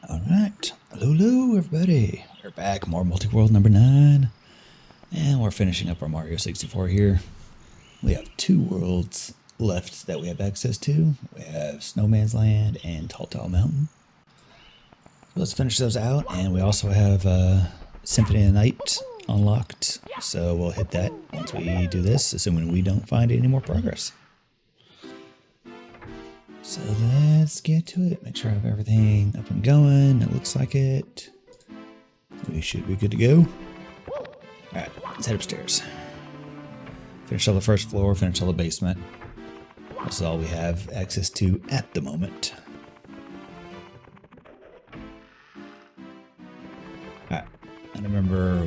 Alright, hello everybody, we're back, more Multiworld number 9, and we're finishing up our Mario 64 here. We have 2 worlds left that we have access to. We have Snowman's Land and Tall Tall Mountain. So let's finish those out, and we also have Symphony of the Night unlocked, so we'll hit that once we do this, assuming we don't find any more progress. So let's get to it. Make sure I have everything up and going. It looks like it. We should be good to go. Alright, let's head upstairs. Finish all the first floor, finish all the basement. This is all we have access to at the moment. Alright, I don't remember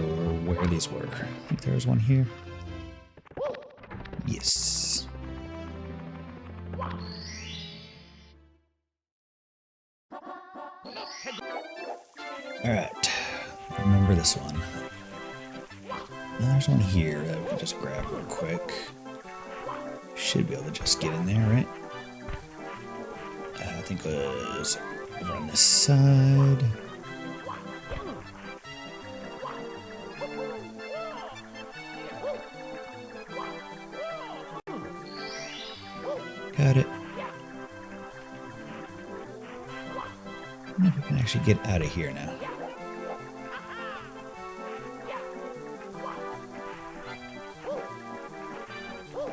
where these were. I think there was one here. Yes. Alright, remember this one. There's one here that we can just grab real quick. Should be able to just get in there, right? I think it was over on this side. Got it. I wonder if we can actually get out of here now.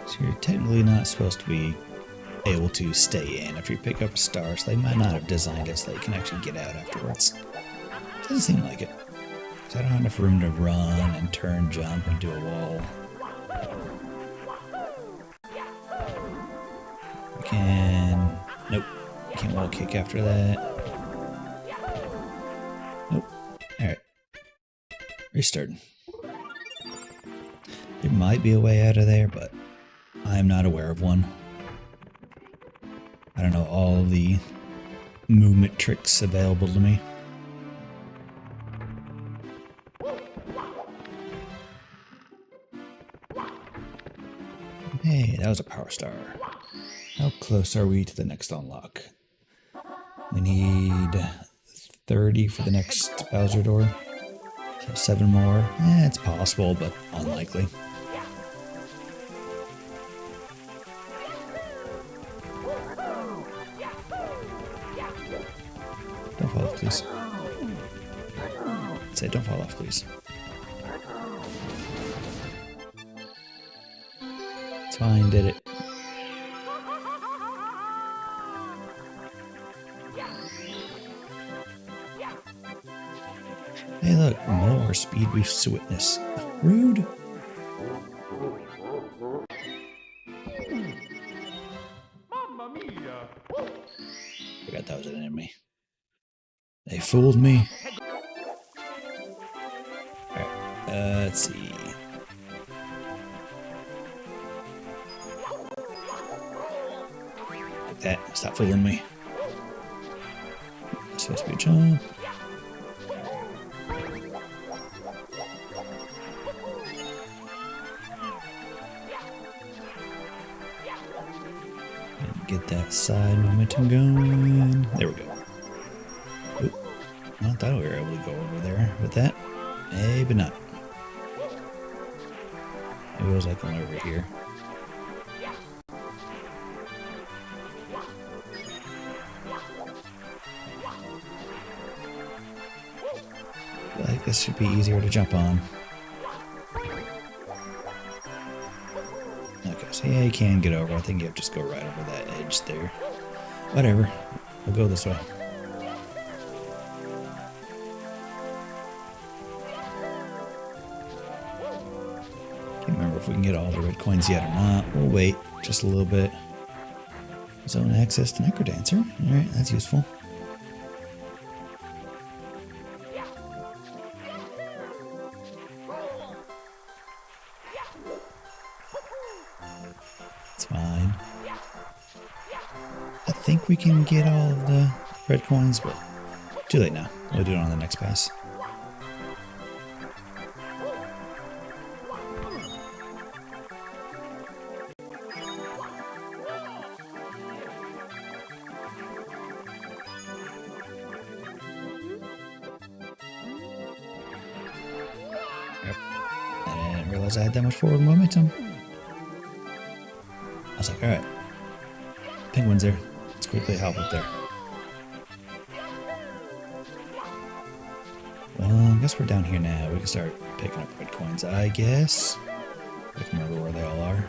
So you're technically not supposed to be able to stay in if you pick up a star, so they might not have designed it so that you can actually get out afterwards. Doesn't seem like it. So I don't have enough room to run and turn, jump, and do a wall. We can... Nope. Can't wall kick after that. Nope. Alright. Restarting. There might be a way out of there, but I am not aware of one. I don't know all the movement tricks available to me. Hey, that was a power star. How close are we to the next unlock? We need 30 for the next Bowser door. So 7 more. It's possible, but unlikely. Don't fall off, please. Say, don't fall off, please. It's fine, did it. Hey, look, more speed we witness. Rude. Forgot that was an enemy. They fooled me. Alright, let's see. Like that. Stop fooling me. It's supposed to be a jump. Get that side momentum going. There we go. Oop. I thought we were able to go over there with that. Maybe not. Maybe it was like going over here. I feel like this should be easier to jump on. Okay, so yeah, you can get over. I think you have to just go right over that edge there. Whatever. We'll go this way. Can't remember if we can get all the red coins yet or not. We'll wait just a little bit. Zone access to Necrodancer. Alright, that's useful. It's fine. I think we can get all of the red coins, but too late now. We'll do it on the next pass. realize I had that much forward momentum. I was like, alright. Penguin's there. Let's quickly hop up there. Well, I guess we're down here now. We can start picking up red coins, I guess. I can remember where they all are.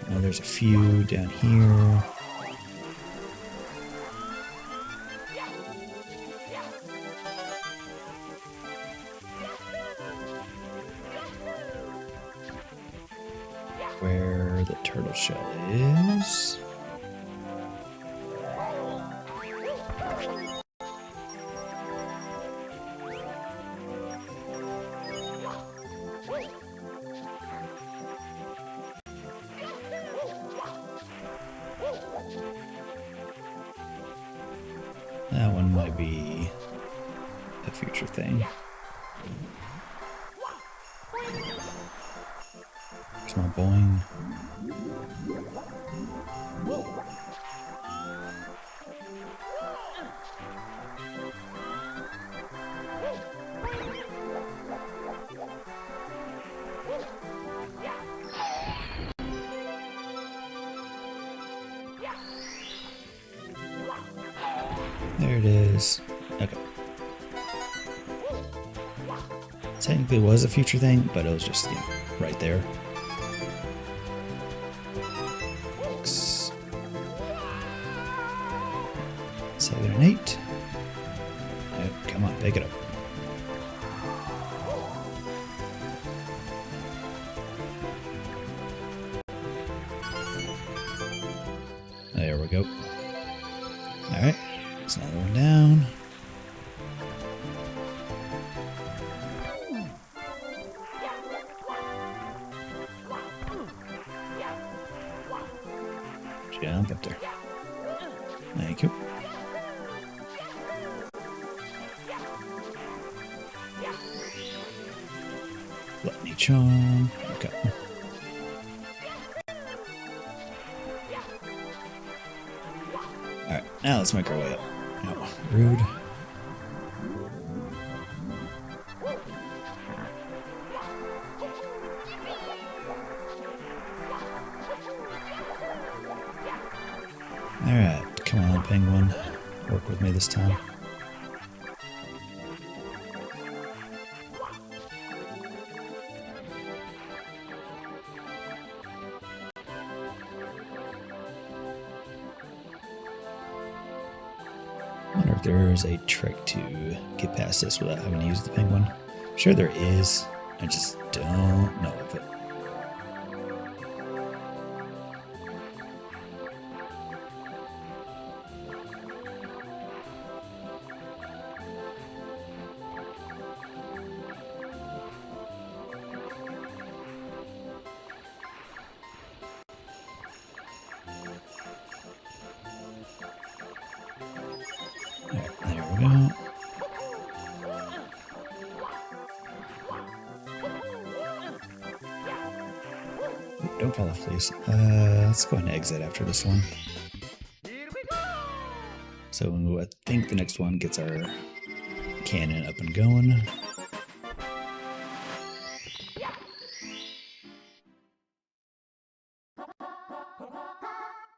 I know there's a few down here. Where the turtle shell is. That one might be a future thing. There's more boing. There it is. Okay. Technically it was a future thing, but it was just, you know, right there. 6, 7, and 8. Oh, come on, pick it up. There we go. Alright. There's another one down. Jump up there. Thank you. Gluttony charm. Okay. Alright, now let's make our way up. Oh, rude. Alright, come on, penguin. Work with me this time. I wonder if there's a trick to get past this without having to use the penguin. I'm sure there is. I just don't know of it. There we go. Don't fall off, please. Let's go ahead and exit after this one. So I think the next one gets our cannon up and going.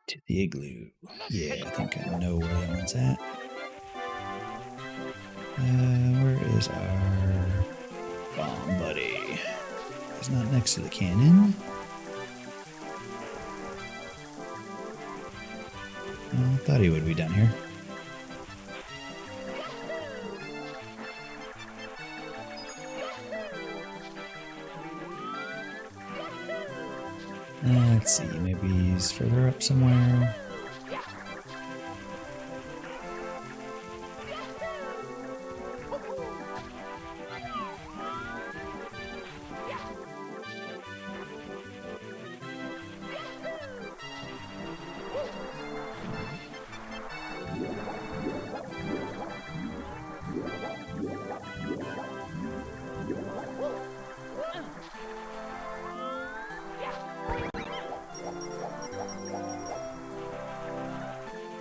To the igloo. Yeah, I think I know where that one's at. Where is our bomb buddy? He's not next to the cannon. I thought he would be down here. Let's see, maybe he's further up somewhere.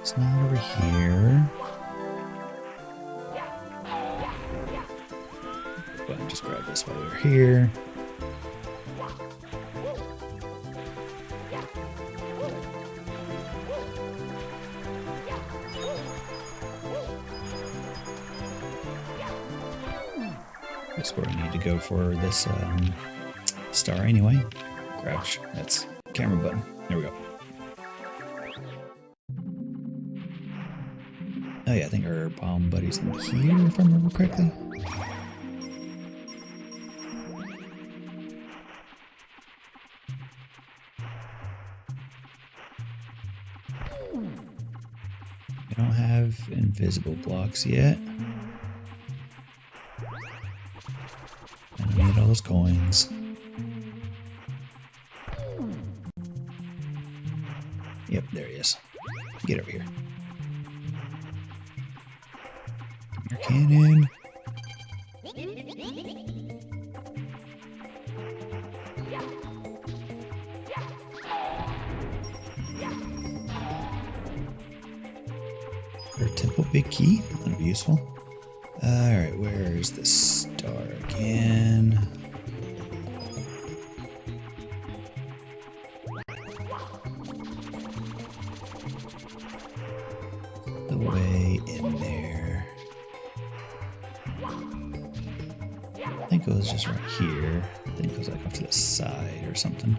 It's not over here. Go ahead and just grab this while we're here. That's where we need to go for this star anyway. Crouch. That's camera button. There we go. Oh yeah, I think our bomb buddy's in here, if I remember correctly. We don't have invisible blocks yet. I don't need all those coins. Yep, there he is. Get over here. Your cannon. Our temple big key. That'll be useful. Alright, where is the star again? The way in there. I think it was just right here. I think it was like off to the side or something.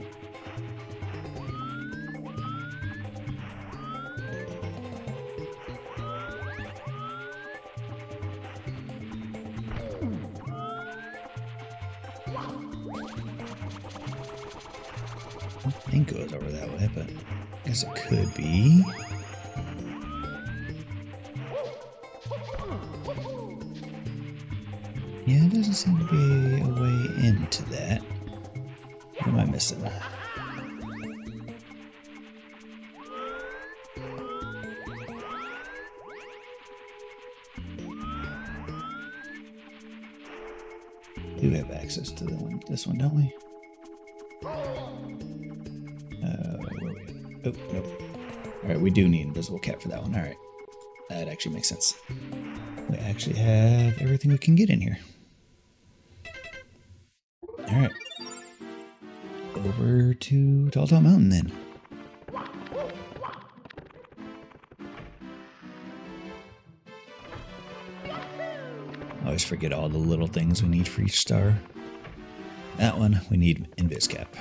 I think it was over that way, but I guess it could be. Yeah, it doesn't seem to be a way into that. What am I missing? We do have access to this one, don't we? Where are we at? Oh, nope. Alright, we do need invisible cat for that one. Alright. That actually makes sense. We actually have everything we can get in here. Alright. Over to Tall Top Mountain then. I always forget all the little things we need for each star. That one, we need Invis Cap.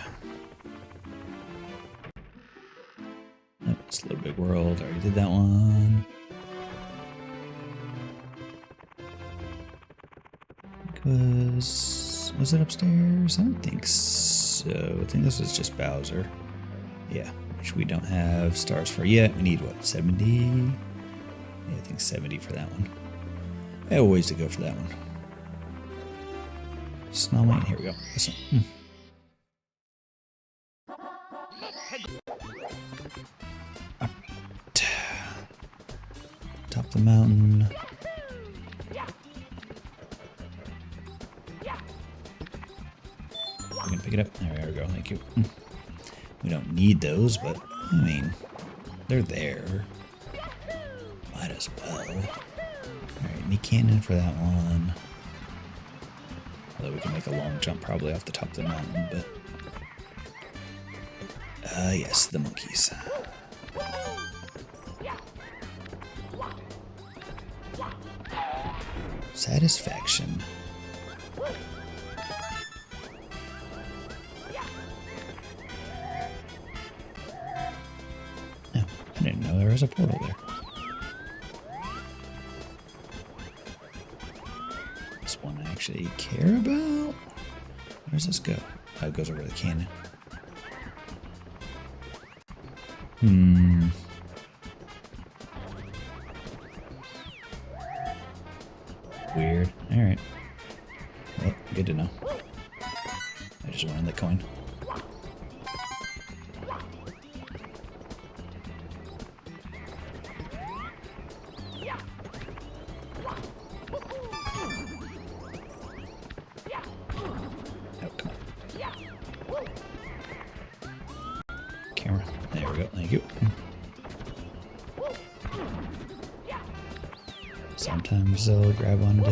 Oh, it's a Little Big World. Already did that one. Was it upstairs? I don't think so. I think this was just Bowser. Yeah, which we don't have stars for yet. We need what, 70? Yeah, I think 70 for that one. I have ways to go for that one. Snowman, here we go. This one. Top of the mountain. We can pick it up. There we go. Thank you. We don't need those, but I mean, they're there. Might as well. Alright, need cannon for that one. Although we can make a long jump probably off the top of the mountain, but... yes, the monkeys. Satisfaction. Oh, I didn't know there was a portal there. This one I actually care about? Where does this go? Oh, it goes over the cannon. Weird. Alright. Well, good to know. I just wanted the coin. Oh, come on. Camera. There we go. Thank you. Sometimes they'll grab onto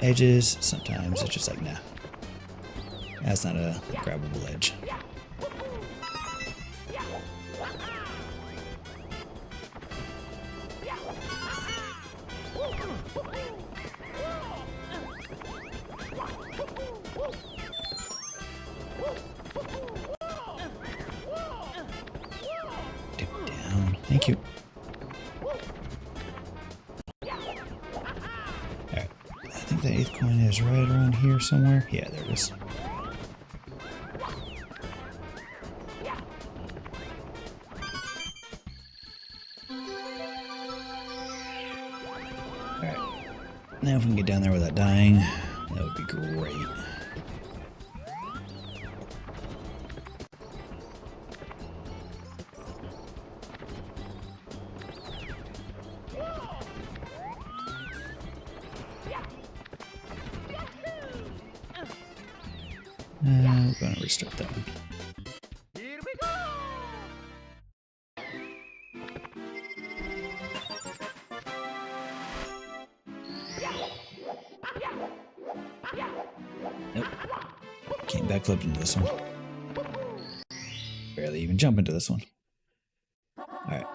edges, sometimes it's just like, nah. That's not a grabbable edge. Dip down. Thank you. Alright. I think the 8th coin is right around here somewhere. Yeah, there it is. Now if we can get down there without dying, that would be great. We're going to restart that one. Nope. Can't backflip into this one. Barely even jump into this one. Alright.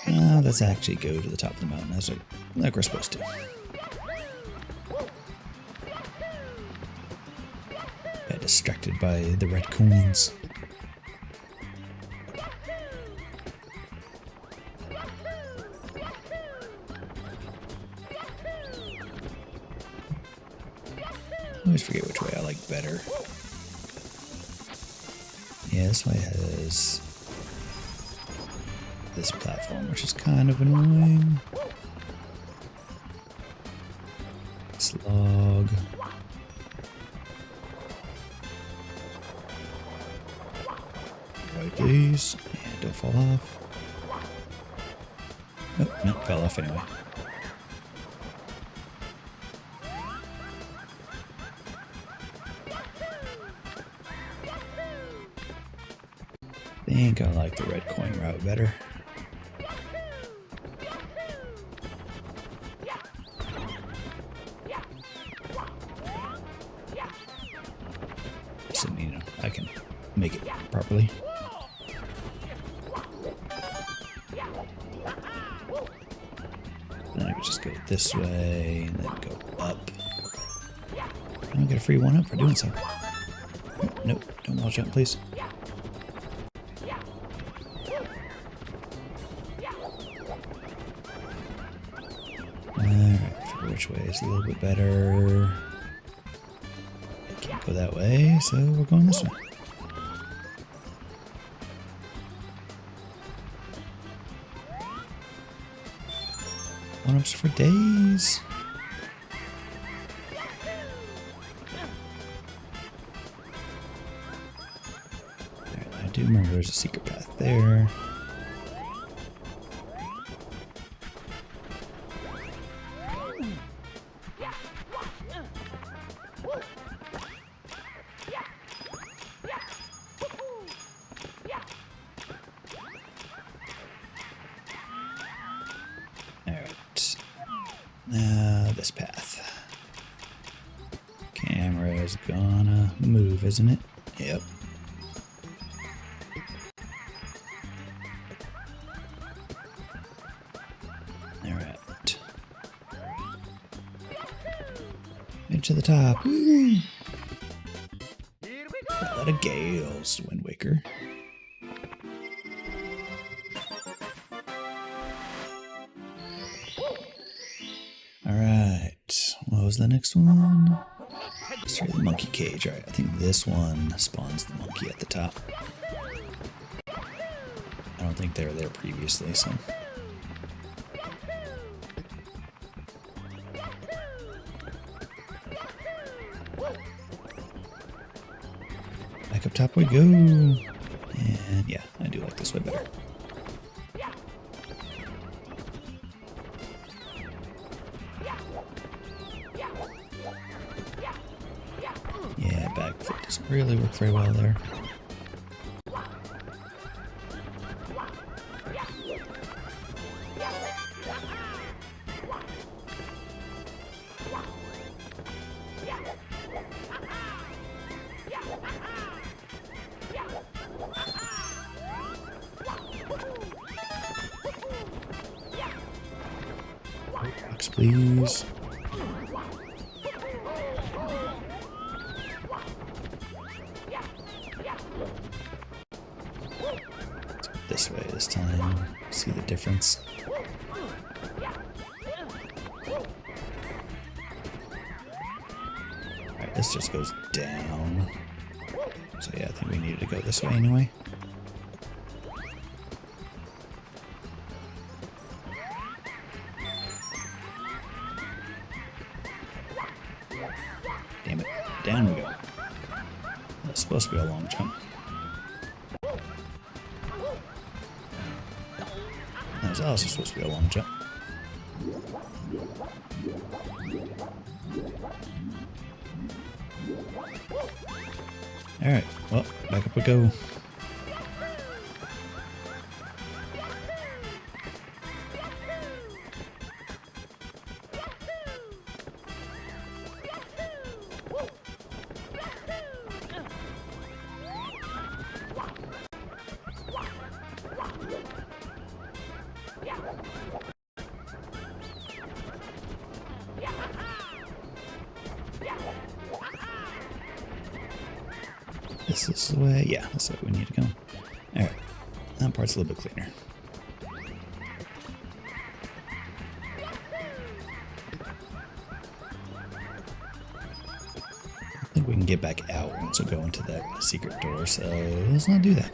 Now let's actually go to the top of the mountain like we're supposed to. Got distracted by the red coins. I always forget which way I like better. Yeah, this way has this platform, which is kind of annoying. Slog. Right, please. And don't fall off. Oh, no, fell off anyway. I think I like the red coin route better. So, you know, I can make it properly. Then I could just go this way and then go up. And I get a free 1-up for doing so. Nope, don't wall jump, please. Alright, which way is a little bit better? I can't go that way, so we're going this way. One-ups for days. Alright, I do remember there's a secret path there. Now this path. Camera's gonna move, isn't it? Yep. Alright. Get to the top. Woo! A lot of gales, Wind Waker. Alright, what was the next one? Let's try the monkey cage. Alright, I think this one spawns the monkey at the top. I don't think they were there previously, so. Back up top we go. And yeah, I do like this way better. Yeah, backflip doesn't really work very well there. please. This way this time. See the difference? Alright, this just goes down. So yeah, I think we needed to go this way anyway. Damn it. Down we go. That's supposed to be a long jump. That was also supposed to be a long jump. Alright, well, back up we go. This is the way, yeah, that's the way we need to go. Alright, that part's a little bit cleaner. I think we can get back out once we go into that secret door, so let's not do that.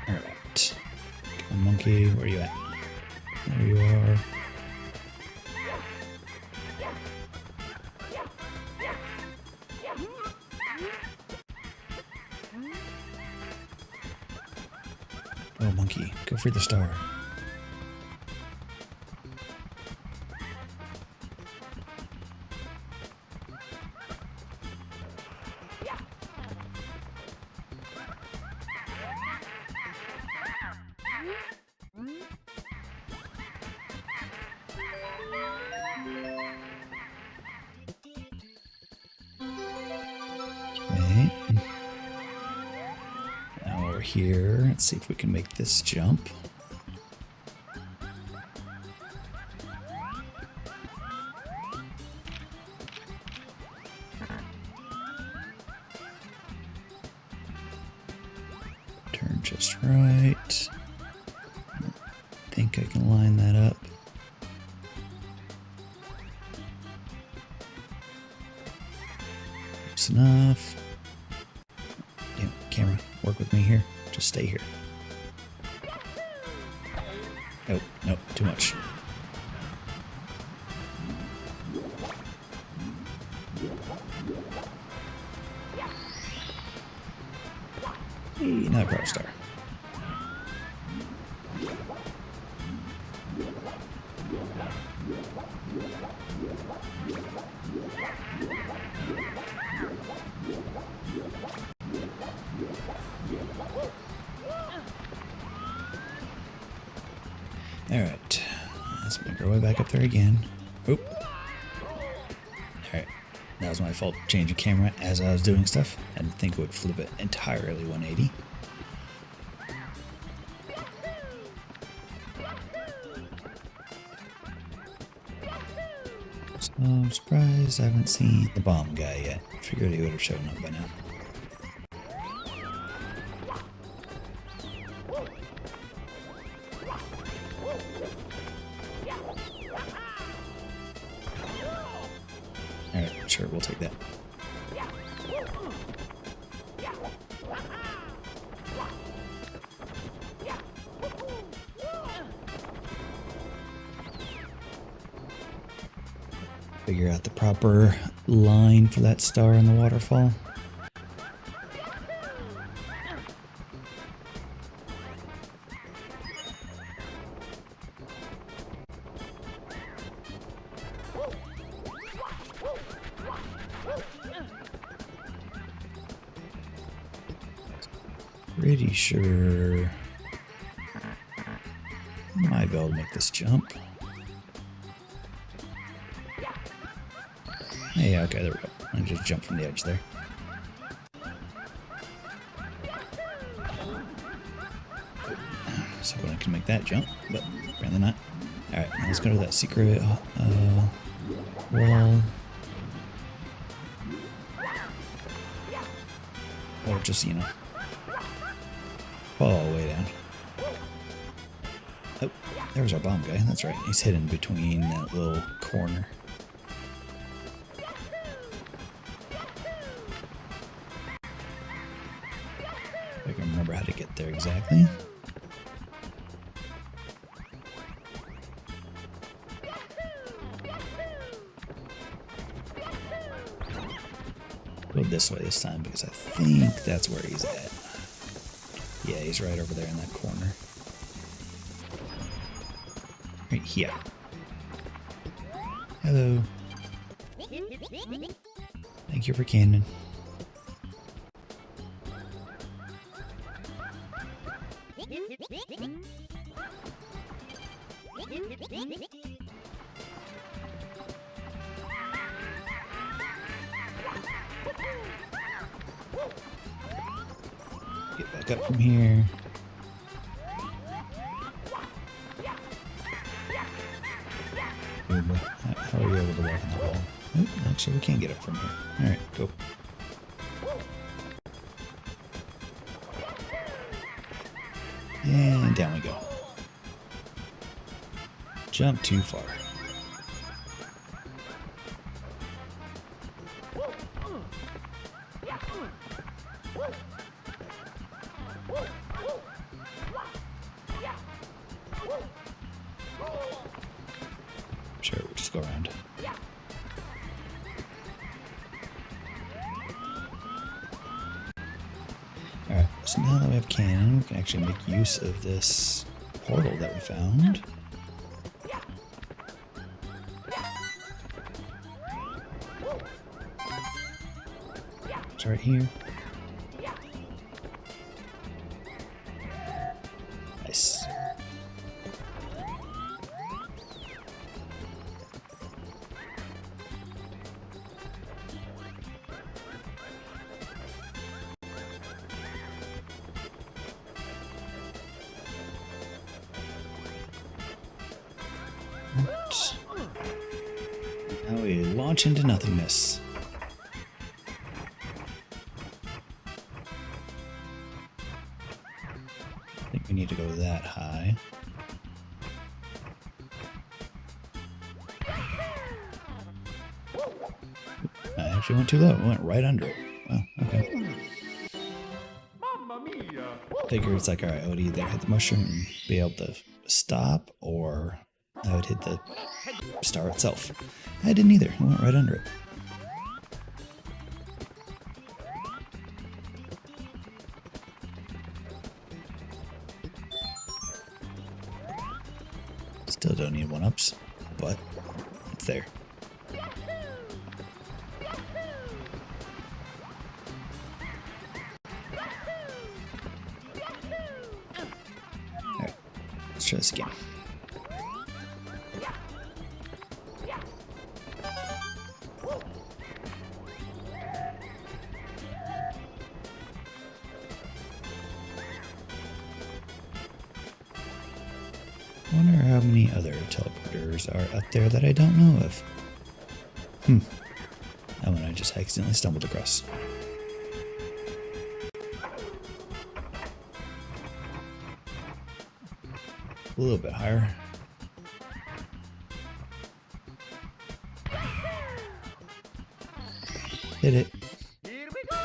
Alright. Come on, monkey, where are you at? There you are. Oh, monkey, go for the star. Okay. Now we're here. Let's see if we can make this jump. Turn just right. I think I can line that up. Close enough. Damn, camera, work with me here. Just stay here. Oh, nope, too much. Hey, not a power star. Alright, let's make our way back up there again. Oop. Alright, that was my fault changing camera as I was doing stuff. I didn't think it would flip it entirely 180. So I'm surprised I haven't seen the bomb guy yet. Figured he would have shown up by now. Alright, sure, we'll take that. Figure out the proper line for that star in the waterfall. Pretty sure Might be able to make this jump. Hey, okay, there we go. I just jumped from the edge there. So I can make that jump, but apparently not. Alright, let's go to that secret wall. Or just, you know, fall all the way down. Oh, there's our bomb guy. That's right. He's hidden between that little corner. If I can remember how to get there exactly. Go this way this time because I think that's where he's at. Yeah, he's right over there in that corner. Right here. Hello. Thank you for cannon. Get back up from here. How are you able to walk in the hole? Oh, actually, we can't get up from here. Alright, go. And down we go. Jump too far. Sure, we'll just go around. Alright, so now that we have cannon, we can actually make use of this portal that we found. It's right here. Nice. Now we launch into nothingness. I think we need to go that high. I actually went too low. I went right under it. Wow, okay. Figure it's like, alright, I would either hit the mushroom and be able to stop, or I would hit the star itself. I didn't either. I went right under it. Still don't need 1-ups, but it's there. Alright, let's try this again. I wonder how many other teleporters are out there that I don't know of. That one I just accidentally stumbled across. A little bit higher. Hit it. Here we go!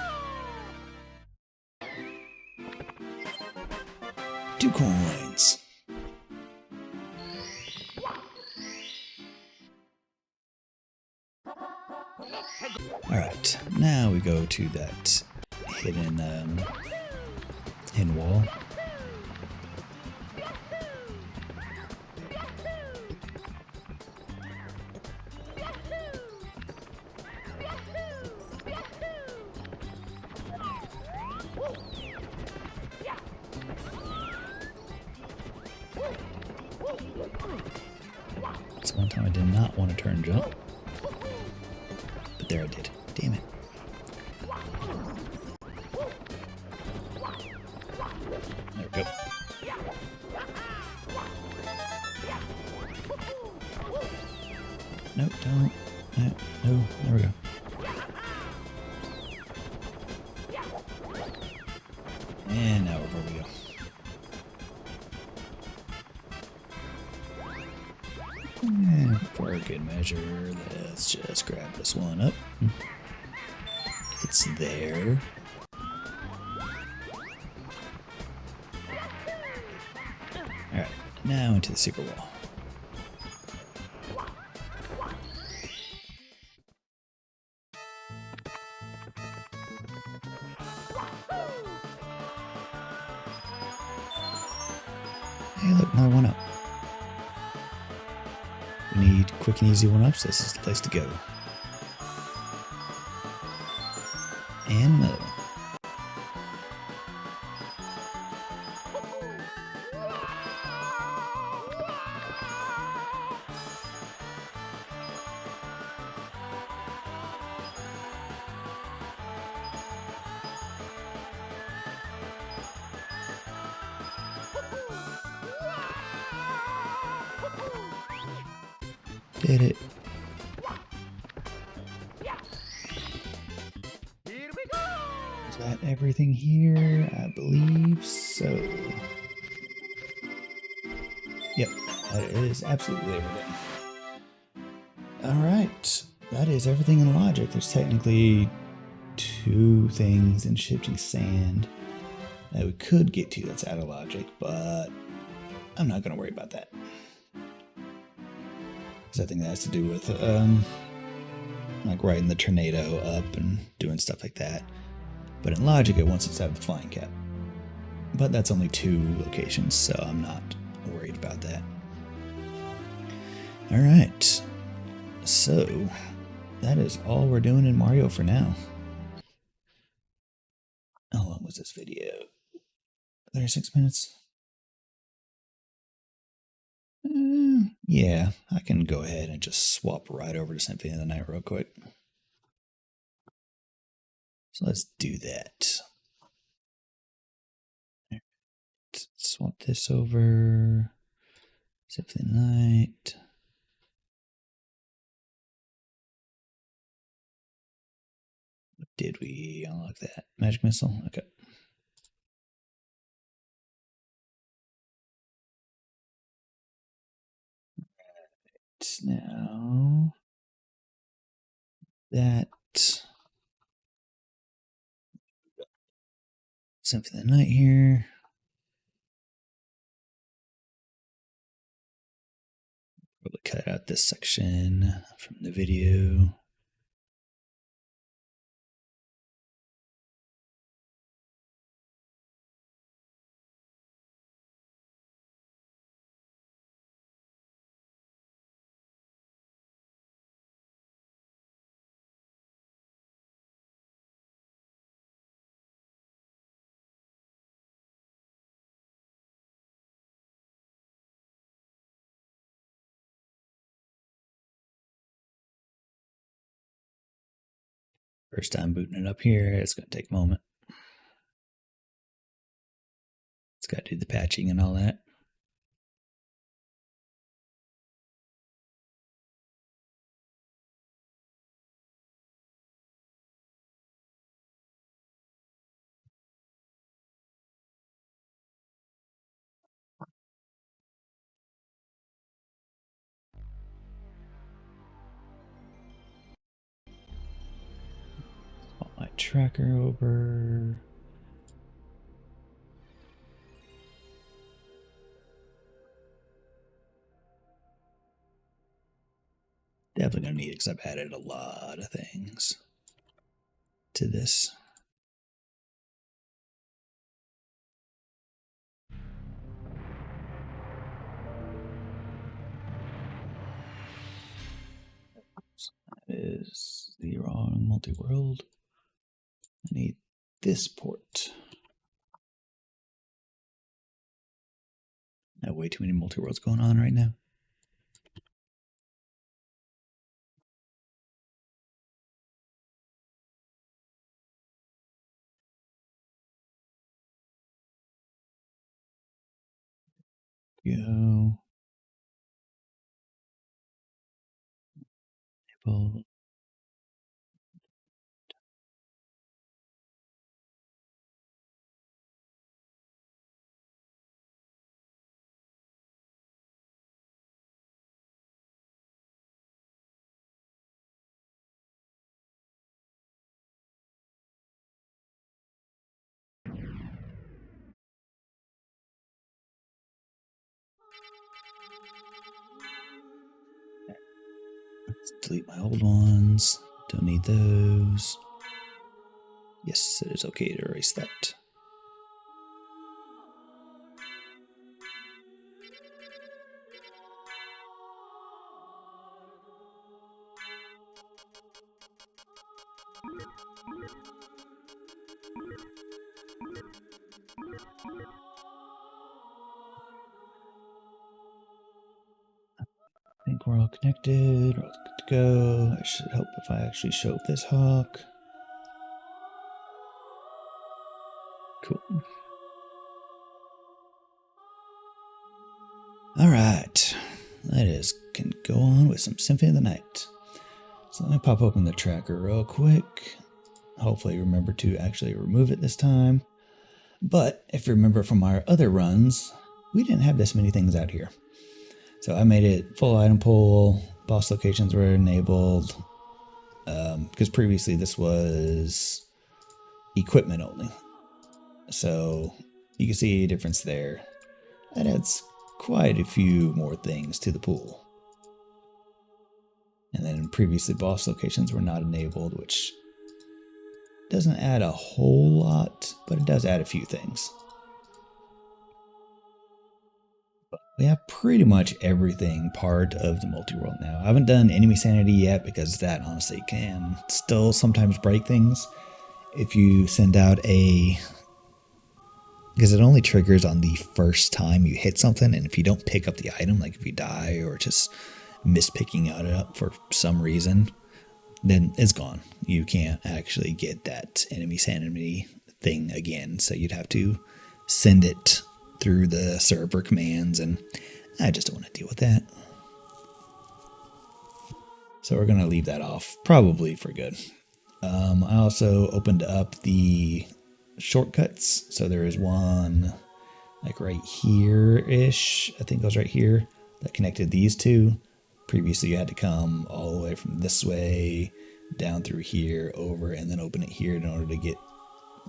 2 coins. Alright, now we go to that hidden wall. So one time I did not want to turn jump. But there I did. Damn it. There we go. Nope, don't. No, there we go. And now where we go. And for a good measure, let's just grab this one up. It's there. Alright, now into the secret wall. Hey, look, another one up. We need quick and easy one-ups. This is the place to go. And another one. Did it. Is that everything here? I believe so. Yep, that is absolutely everything. Alright, that is everything in logic. There's technically 2 things in shifting sand that we could get to that's out of logic, but I'm not going to worry about that. I think that has to do with like riding the tornado up and doing stuff like that. But in logic, it wants us to have the flying cap. But that's only 2 locations, so I'm not worried about that. Alright, so that is all we're doing in Mario for now. How long was this video? 36 minutes? Yeah, I can go ahead and just swap right over to Symphony of the Night real quick. So let's do that. Let's swap this over. Symphony of the Night. What did we unlock that? Magic Missile? Okay. Now that Symphony of the Night here. Probably cut out this section from the video. First time booting it up here, it's going to take a moment. It's got to do the patching and all that. Swap my tracker over. Definitely going to need it because I've added a lot of things to this. That is the wrong multi-world. I need this port. I have way too many multi-worlds going on right now. Go. Enable. Let's delete my old ones. Don't need those. Yes, it is okay to erase that. I think we're all connected. We're all good to go. I should help if I actually show this hawk. Cool. All right. That is, can go on with some Symphony of the Night. So let me pop open the tracker real quick. Hopefully remember to actually remove it this time. But if you remember from our other runs, we didn't have this many things out here. So I made it full item pool, boss locations were enabled, because previously this was equipment only. So you can see a difference there. That adds quite a few more things to the pool. And then previously boss locations were not enabled, which doesn't add a whole lot, but it does add a few things. We have pretty much everything part of the multi-world now. I haven't done enemy sanity yet because that honestly can still sometimes break things. If you send out because it only triggers on the first time you hit something, and if you don't pick up the item, like if you die or just miss picking it up for some reason, then it's gone. You can't actually get that enemy sanity thing again, so you'd have to send it through the server commands, and I just don't want to deal with that. So we're going to leave that off, probably for good. I also opened up the shortcuts. So there is one like right here-ish, I think it was right here, that connected these two. Previously you had to come all the way from this way, down through here, over, and then open it here in order to get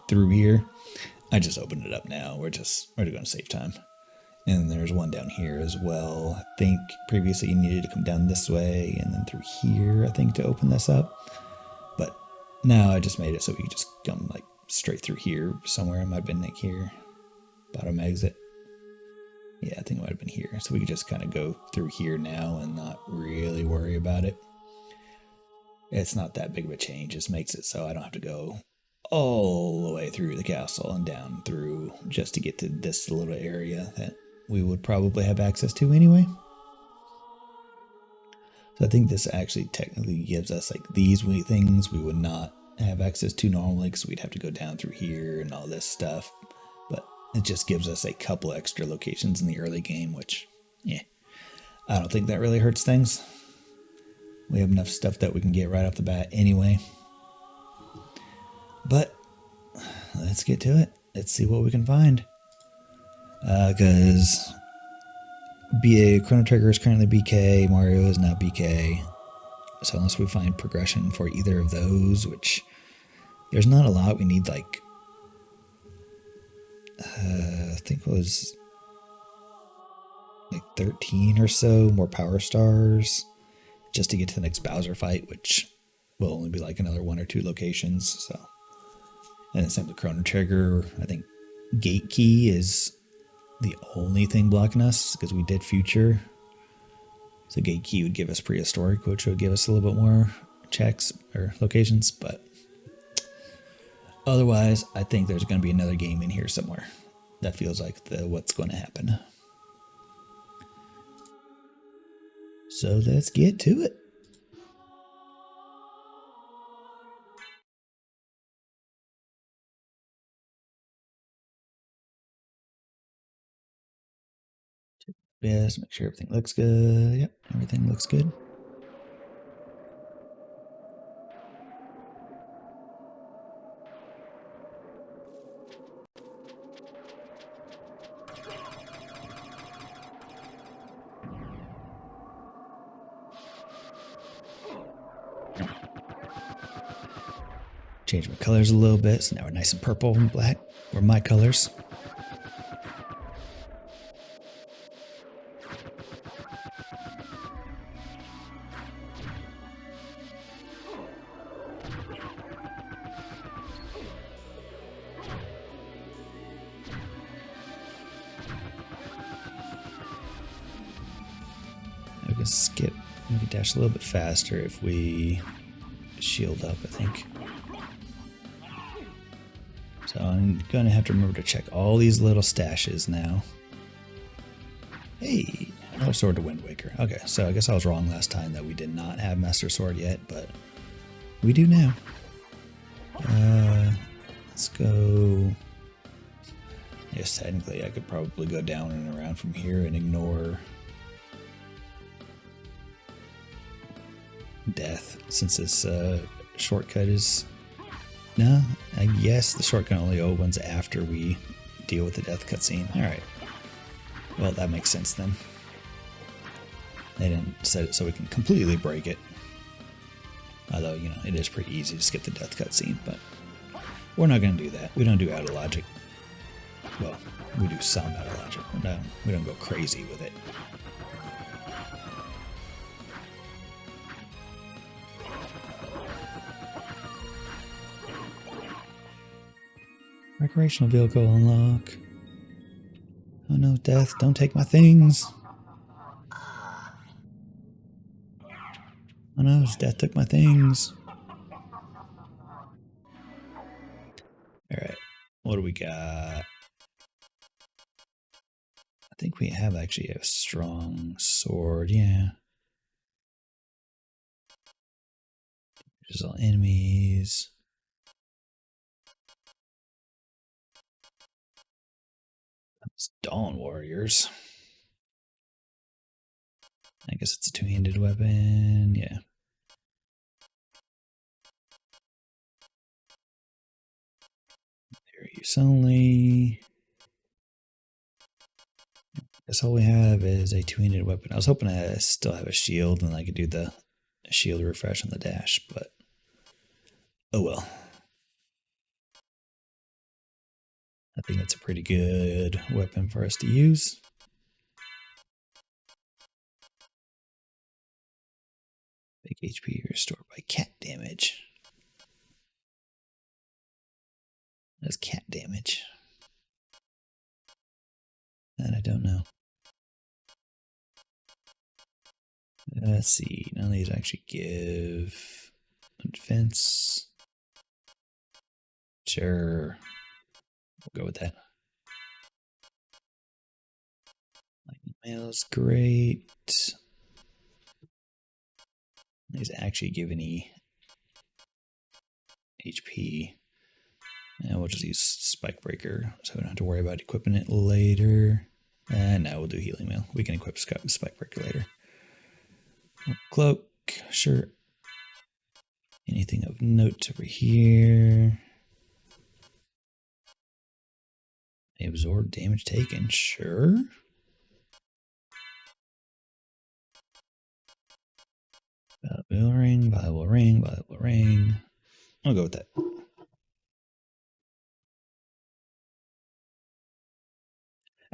through here. I just opened it up now. We're going to save time. And there's one down here as well. I think previously you needed to come down this way and then through here, I think, to open this up. But now I just made it so we could just come like straight through here somewhere. It might have been like here. Bottom exit. Yeah, I think it might have been here. So we could just kind of go through here now and not really worry about it. It's not that big of a change. It just makes it so I don't have to go all the way through the castle and down through just to get to this little area that we would probably have access to anyway. So I think this actually technically gives us like these things we would not have access to normally because we'd have to go down through here and all this stuff. But it just gives us a couple extra locations in the early game, which, yeah, I don't think that really hurts things. We have enough stuff that we can get right off the bat anyway. But let's get to it. Let's see what we can find. Because Chrono Trigger is currently BK, Mario is not BK. So unless we find progression for either of those, which there's not a lot, we need like, I think it was like 13 or so more power stars just to get to the next Bowser fight, which will only be like another 1 or 2 locations. So, and then same with Chrono Trigger. I think Gate Key is the only thing blocking us because we did Future. So Gate Key would give us Prehistoric, which would give us a little bit more checks or locations. But otherwise, I think there's going to be another game in here somewhere. That feels like what's going to happen. So let's get to it. Yes, make sure everything looks good. Yep, everything looks good. Change my colors a little bit, so now we're nice and purple and black. Or my colors. We can skip, we can dash a little bit faster if we shield up, I think. So I'm going to have to remember to check all these little stashes now. Hey, another sword to Wind Waker. Okay, so I guess I was wrong last time that we did not have Master Sword yet, but we do now. Let's go. Yes, technically I could probably go down and around from here and ignore death, since this shortcut is... No, I guess the shortcut only opens after we deal with the death cutscene. Alright. Well, that makes sense then. They didn't set it so we can completely break it. Although, you know, it is pretty easy to skip the death cutscene, but we're not going to do that. We don't do out of logic. Well, we do some out of logic. We don't go crazy with it. Recreational vehicle unlock. Oh no, death, don't take my things. Oh no, death took my things. Alright, what do we got? I think we have actually a strong sword, yeah. There's all enemies. That's Dawn Warriors. I guess it's a two-handed weapon, yeah. Fair use only. Guess all we have is a two-handed weapon. I was hoping to still have a shield and I could do the shield refresh on the dash, but oh well. I think that's a pretty good weapon for us to use. Big HP restored by cat damage. That's cat damage. That I don't know. Let's see. None of these actually give defense. Sure. We'll go with that. Lightning mail's great. These actually give any HP. And we'll just use Spike Breaker so we don't have to worry about equipping it later. And now we'll do Healing Mail. We can equip Spike Breaker later. Cloak, sure. Anything of note over here? Absorb damage taken, sure. Valuable ring, valuable ring, valuable ring. I'll go with that.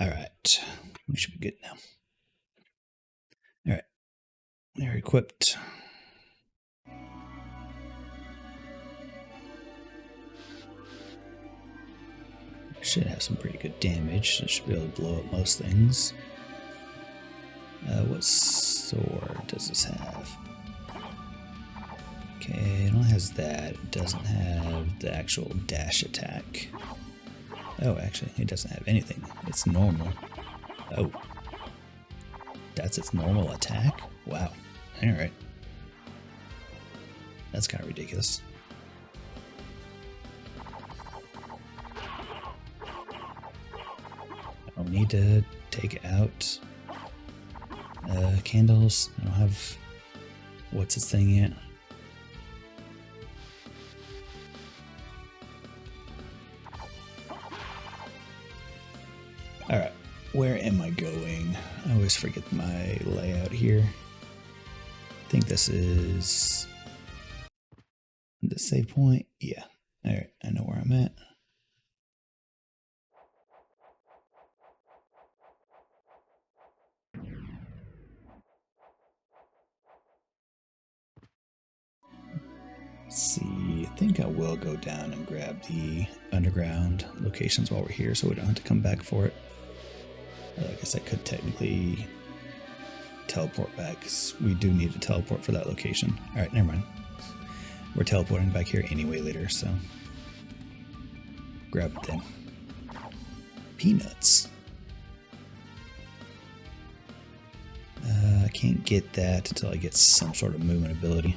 Alright, we should be good now. Alright, they're equipped. Should have some pretty good damage, so should be able to blow up most things. What sword does this have? Okay, it only has that. It doesn't have the actual dash attack. Oh, actually, it doesn't have anything. It's normal. Oh. That's its normal attack? Wow. Alright. That's kind of ridiculous. I don't need to take out candles. I don't have... What's its thing yet? Alright. Where am I going? I always forget my layout here. I think this is the save point. Yeah. Alright, I know where I'm at. Let's see, I think I will go down and grab the underground locations while we're here so we don't have to come back for it. I guess I could technically teleport back because we do need to teleport for that location. Alright, never mind. We're teleporting back here anyway later, so grab it then. Peanuts. I can't get that until I get some sort of movement ability.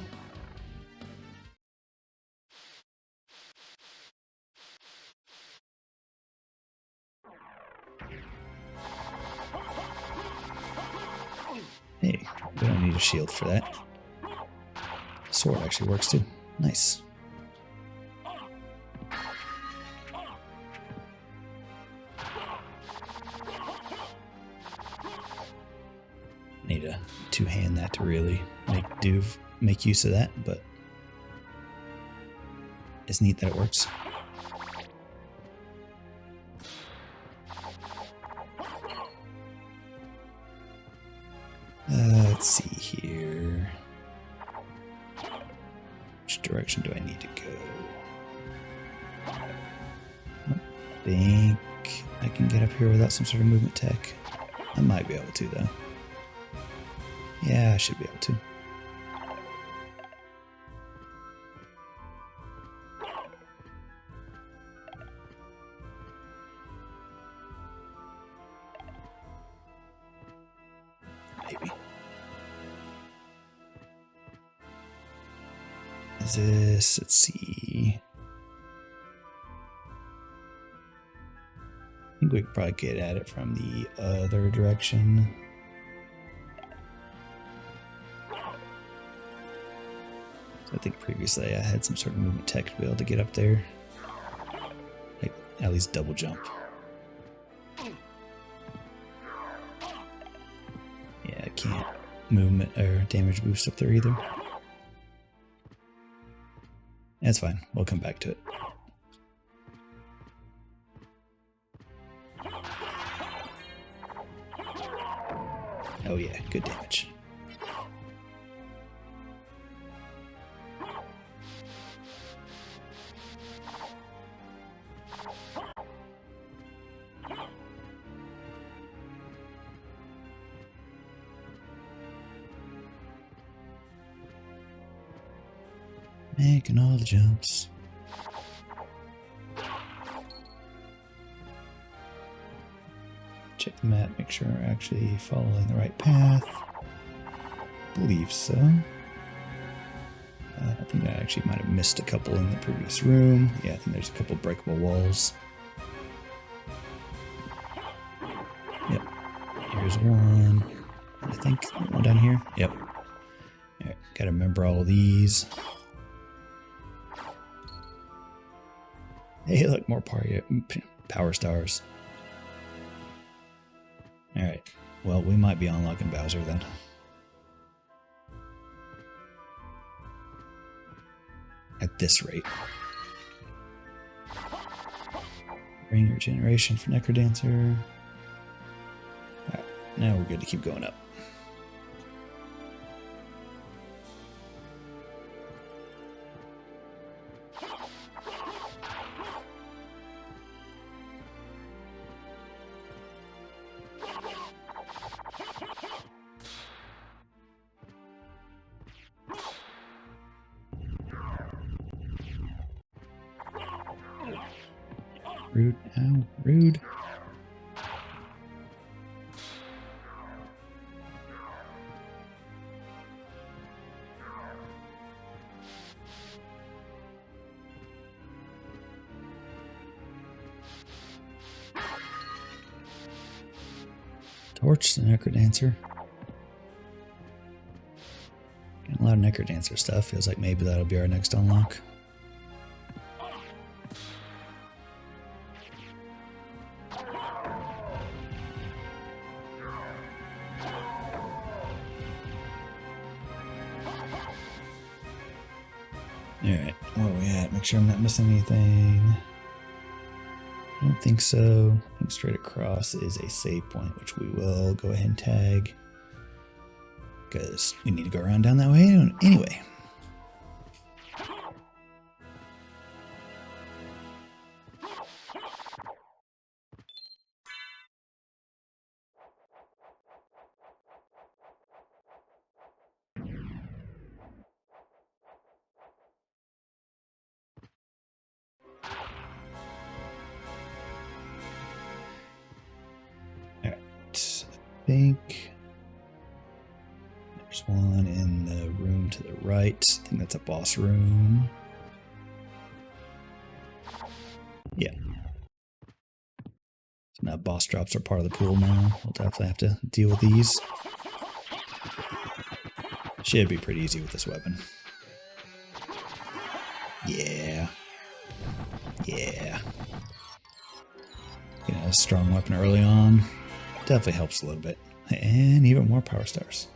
Hey, we don't need a shield for that. Sword actually works too. Nice. Need to two-hand that to really make use of that, but it's neat that it works. Let's see here. Which direction do I need to go? I think I can get up here without some sort of movement tech. I might be able to, though. Yeah, I should be able to. Maybe. Is this, let's see. I think we could probably get at it from the other direction. I think previously I had some sort of movement tech to be able to get up there. Like, at least double jump. Yeah, I can't movement or damage boost up there either. That's fine. We'll come back to it. Oh yeah, good damage. Making all the jumps. Check the map, make sure we're actually following the right path. Believe so. I think I actually might have missed a couple in the previous room. Yeah, I think there's a couple breakable walls. Yep. Here's one. I think one down here. Yep. Alright, gotta remember all of these. Hey, look, more power stars. Alright, well, we might be unlocking Bowser then. At this rate. Ring regeneration for Necrodancer. Alright, now we're good to keep going up. Rude. Ow, rude. Torch, the Necrodancer. Getting a lot of Necrodancer stuff. Feels like maybe that'll be our next unlock. Alright, where are we at? Make sure I'm not missing anything. I don't think so. I think straight across is a save point, which we will go ahead and tag. Because we need to go around down that way anyway. I think there's one in the room to the right. I think that's a boss room. Yeah. So now boss drops are part of the pool now. We'll definitely have to deal with these. Should be pretty easy with this weapon. Yeah. Yeah. Getting a strong weapon early on definitely helps a little bit. And even more power stars.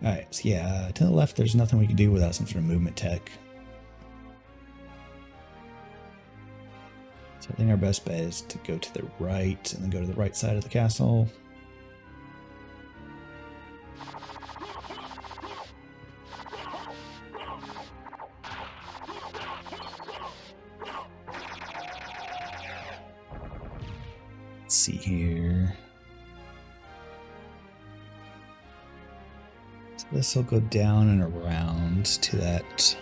Alright, so yeah, to the left there's nothing we can do without some sort of movement tech. So I think our best bet is to go to the right and then go to the right side of the castle. Let's see here. So this will go down and around to that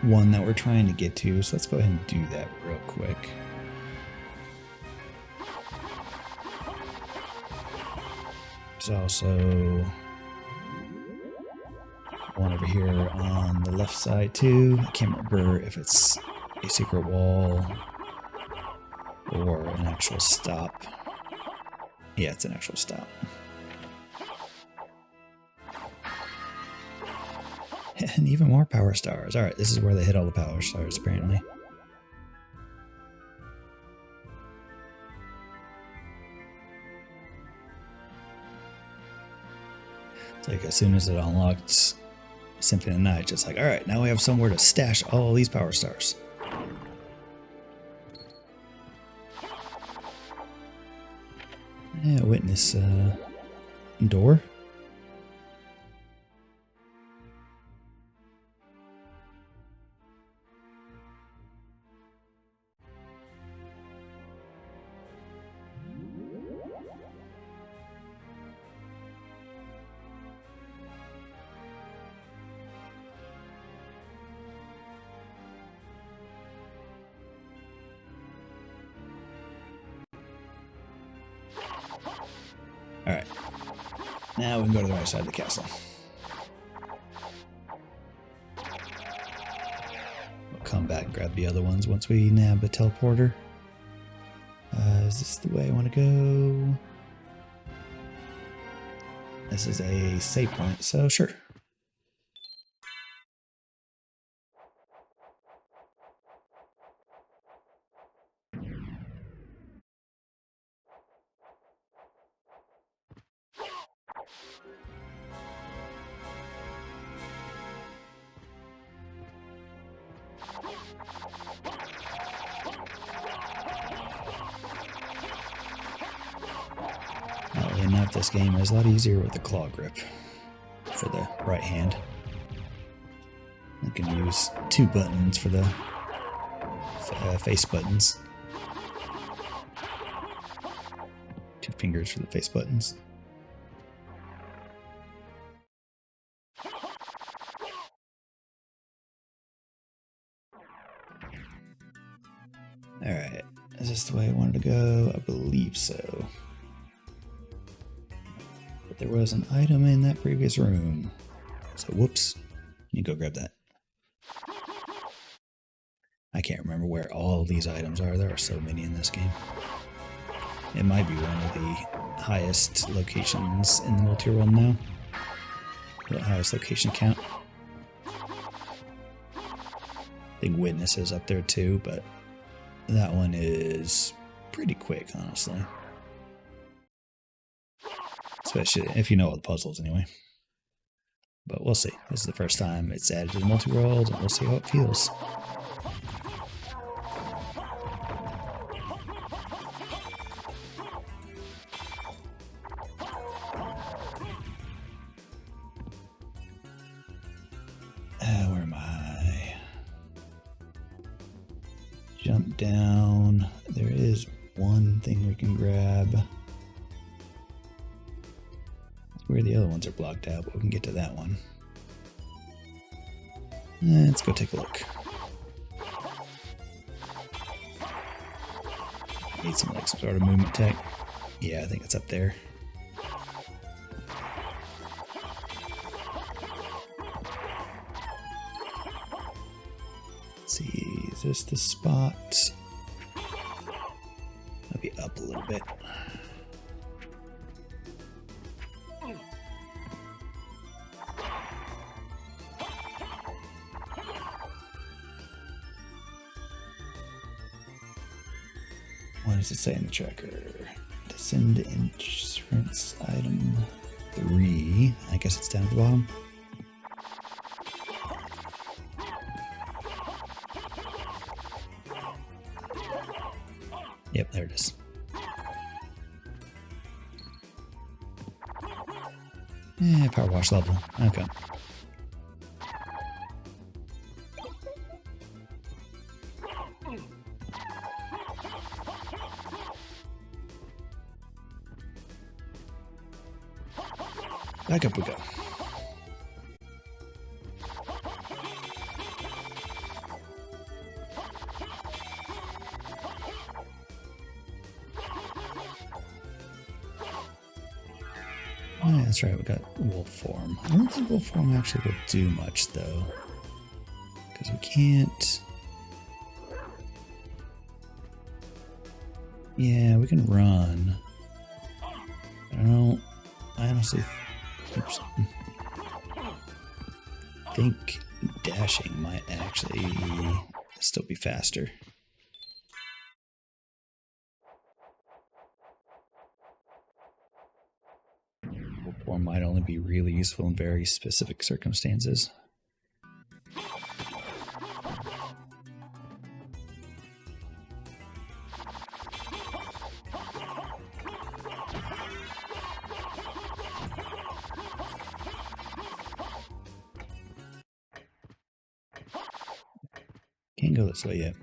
one that we're trying to get to. So let's go ahead and do that real quick. There's also one over here on the left side too. I can't remember if it's a secret wall or an actual stop. Yeah, it's an actual stop. And even more power stars. Alright, this is where they hit all the power stars, apparently. It's like as soon as it unlocked Symphony and Night, just like, alright, now we have somewhere to stash all these power stars. Yeah, witness door. Alright, now we can go to the right side of the castle. We'll come back and grab the other ones once we nab a teleporter. Is this the way I want to go? This is a save point, so sure. Oddly enough, this game is a lot easier with the claw grip for the right hand. I can use 2 buttons for the face buttons. 2 fingers for the face buttons. Alright, is this the way I wanted to go? I believe so. But there was an item in that previous room. So whoops, you go grab that. I can't remember where all these items are. There are so many in this game. It might be one of the highest locations in the multi-world now. The highest location count. I think Witness is up there too, but that one is pretty quick, honestly. Especially if you know all the puzzles anyway. But we'll see. This is the first time it's added to the multi-world, and we'll see how it feels. Where am I? Jump down. There is one thing we can grab. Where the other ones are blocked out, but we can get to that one. Let's go take a look. Need some like some sort of movement tech. Yeah, I think it's up there. Let's see, is this the spot? I'll be up a little bit. What does it say in the tracker? Descend to insurance item 3. I guess it's down at the bottom. Yep, there it is. Power wash level. Okay. Back up we go. Oh, yeah, that's right, we got wolf form. I don't think wolf form actually will do much though. Because we can't... Yeah, we can run. I honestly think dashing might actually still be faster. Or might only be really useful in very specific circumstances. Can't go this way yet.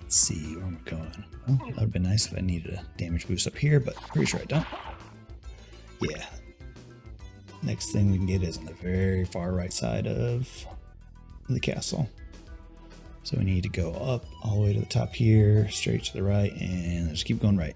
Let's see where I'm going. Well, that would have been nice if I needed a damage boost up here, but pretty sure I don't. Yeah. Next thing we can get is on the very far right side of the castle. So we need to go up all the way to the top here, straight to the right, and just keep going right.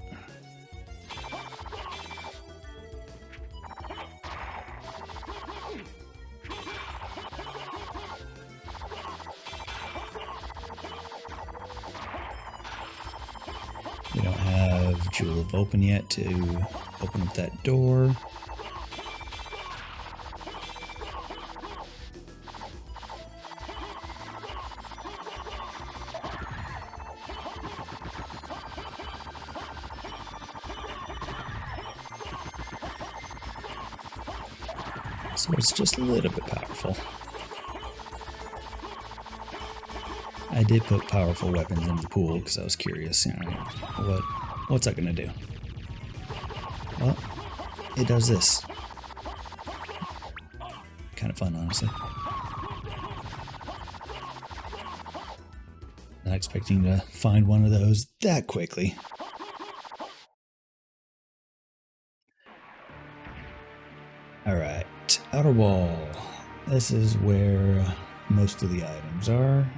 We don't have Jewel of Open yet to open up that door. So it's just a little bit powerful. I did put powerful weapons into the pool because I was curious, you know, what's that gonna do? Well, it does this. Kind of fun, honestly. Not expecting to find one of those that quickly. Alright, outer wall. This is where most of the items are.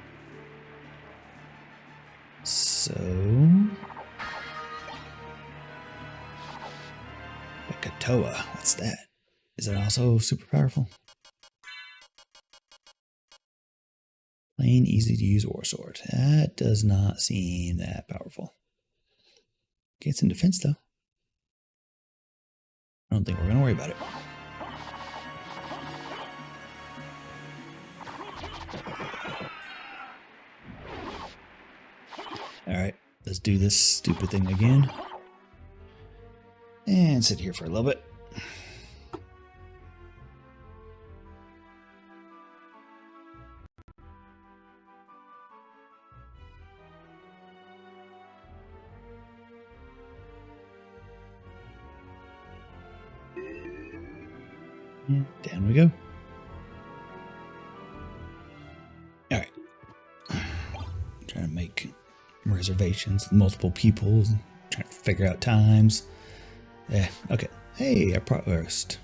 So... back up Toa, what's that? Is it also super powerful? Plain, easy to use war sword. That does not seem that powerful. Gets in defense though. I don't think we're gonna worry about it. Alright, let's do this stupid thing again. And sit here for a little bit. And down we go. Alright. Trying to make reservations with multiple people. Trying to figure out times. Okay. Hey, I progressed.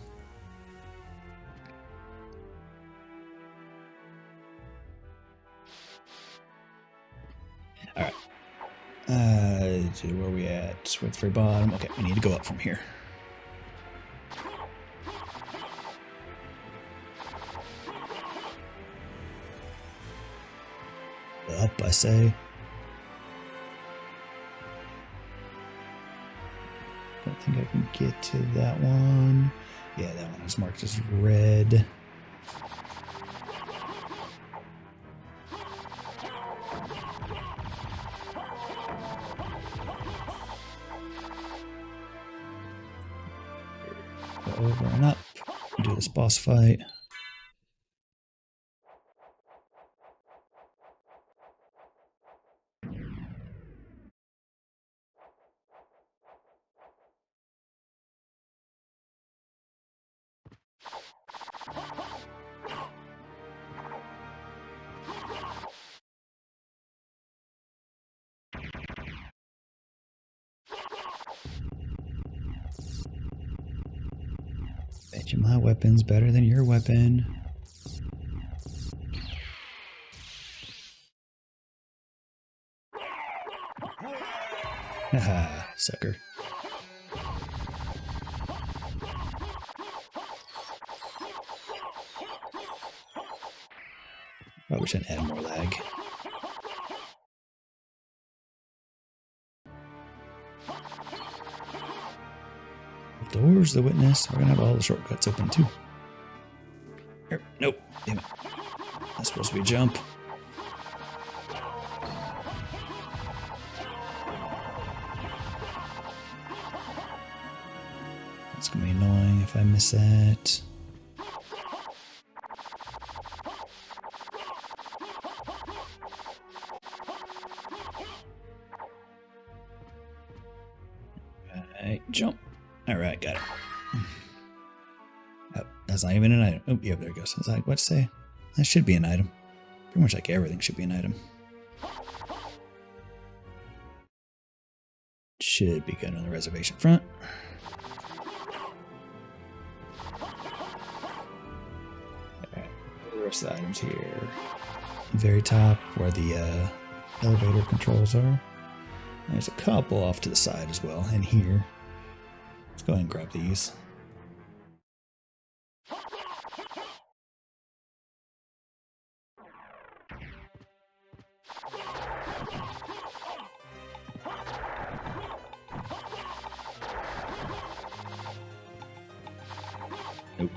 Alright. Where are we at? We're at the very bottom. Okay, we need to go up from here. Up, I say. Don't think I can get to that one. Yeah, that one is marked as red. Go over and up. Do this boss fight. Bet you my weapon's better than your weapon. Haha, sucker. Probably should add more lag. The door's the witness. We're gonna have all the shortcuts open too. Nope. Damn it. That's supposed to be a jump. It's gonna be annoying if I miss that. Alright, jump. Alright, got it. Oh, that's not even an item. Oh, yeah, there it goes. I was like, what'd you say? That should be an item. Pretty much like everything should be an item. Should be good on the reservation front. Alright, the rest of the items here. Very top where the elevator controls are. There's a couple off to the side as well, and here. Let's go ahead and grab these. Nope.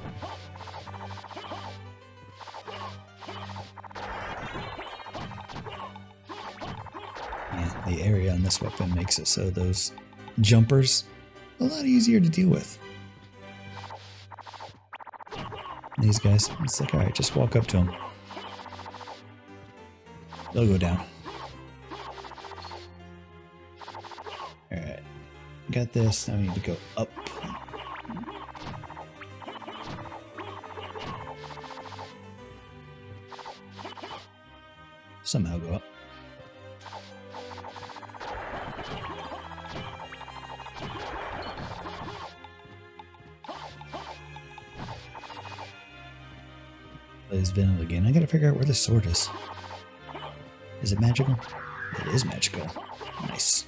Yeah, the area on this weapon makes it so those jumpers a lot easier to deal with. These guys, it's like, alright, just walk up to them. They'll go down. Alright, got this. Now we need to go up. Somehow go up. Plays vanilla again. I gotta figure out where this sword is. Is it magical? It is magical. Nice.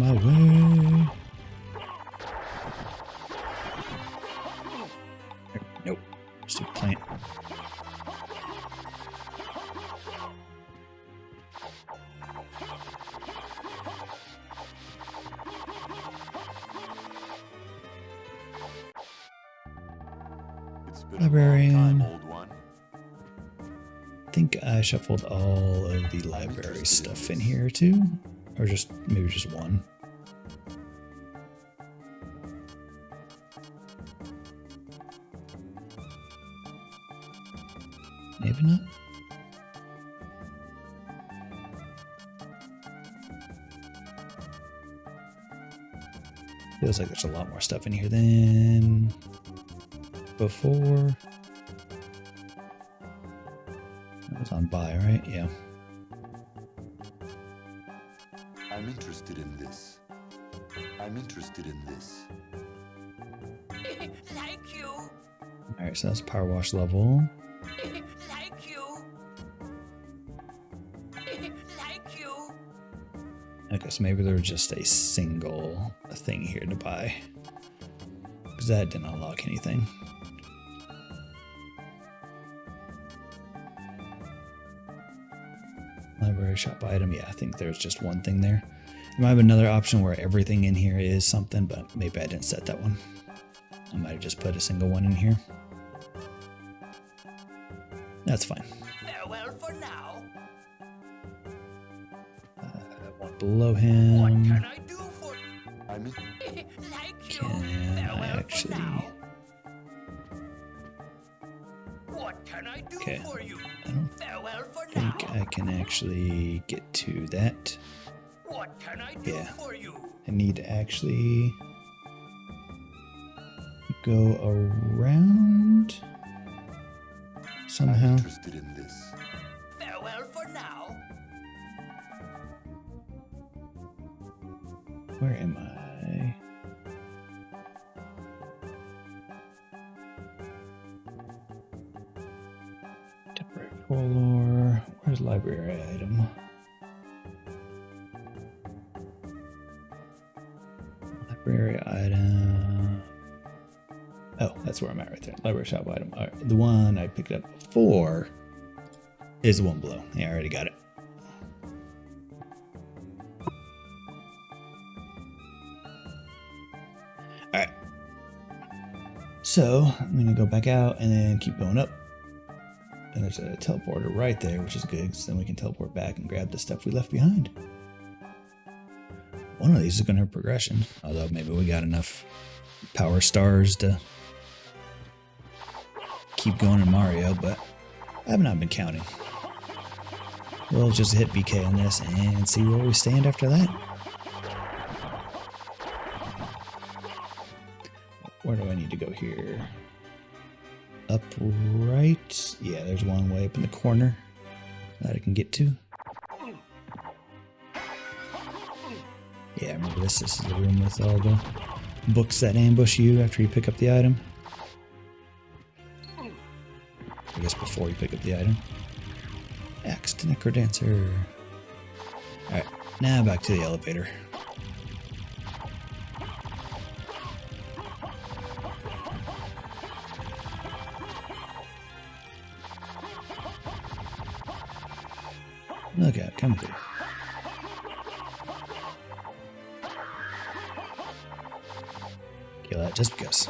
of my way. Nope. Stupid plant. It's been Librarian. a long time, old one. I think I shuffled all of the library stuff in here too, or just maybe just one. Maybe not. Feels like there's a lot more stuff in here than before. That was on buy, right? Yeah. I'm interested in this. I'm interested in this. Like you. Alright, so that's power wash level. Like you. Like you. Okay, so maybe there was just a single thing here to buy. Because that didn't unlock anything. Library shop item. Yeah, I think there's just one thing there. There might have another option where everything in here is something, but maybe I didn't set that one. I might have just put a single one in here. That's fine. Farewell for now. One below What him. can I do for I'm in. like you? Can I Farewell actually... for now. What can I do Okay. for you? I don't Farewell for now. think I can actually get to that. What can I do Yeah. for you? I need to actually go around I'm somehow. interested in this. Farewell for now. Where am I? Temporary color. Where's library item? Library item. Oh, that's where I'm at right there. Library shop item. All right, the one I picked up before is the one below. Yeah, I already got it. All right. So I'm gonna go back out and then keep going up. And there's a teleporter right there, which is good, because then we can teleport back and grab the stuff we left behind. One of these is gonna have progression, although maybe we got enough power stars to keep going in Mario, but I have not been counting. We'll just hit BK on this and see where we stand after that. Where do I need to go here? Up right? Yeah, there's one way up in the corner that I can get to. Yeah, remember this? This is the room with all the books that ambush you after you pick up the item. I guess before you pick up the item. Axe to Necrodancer. Alright, now back to the elevator. Look out, come through. Kill that just because.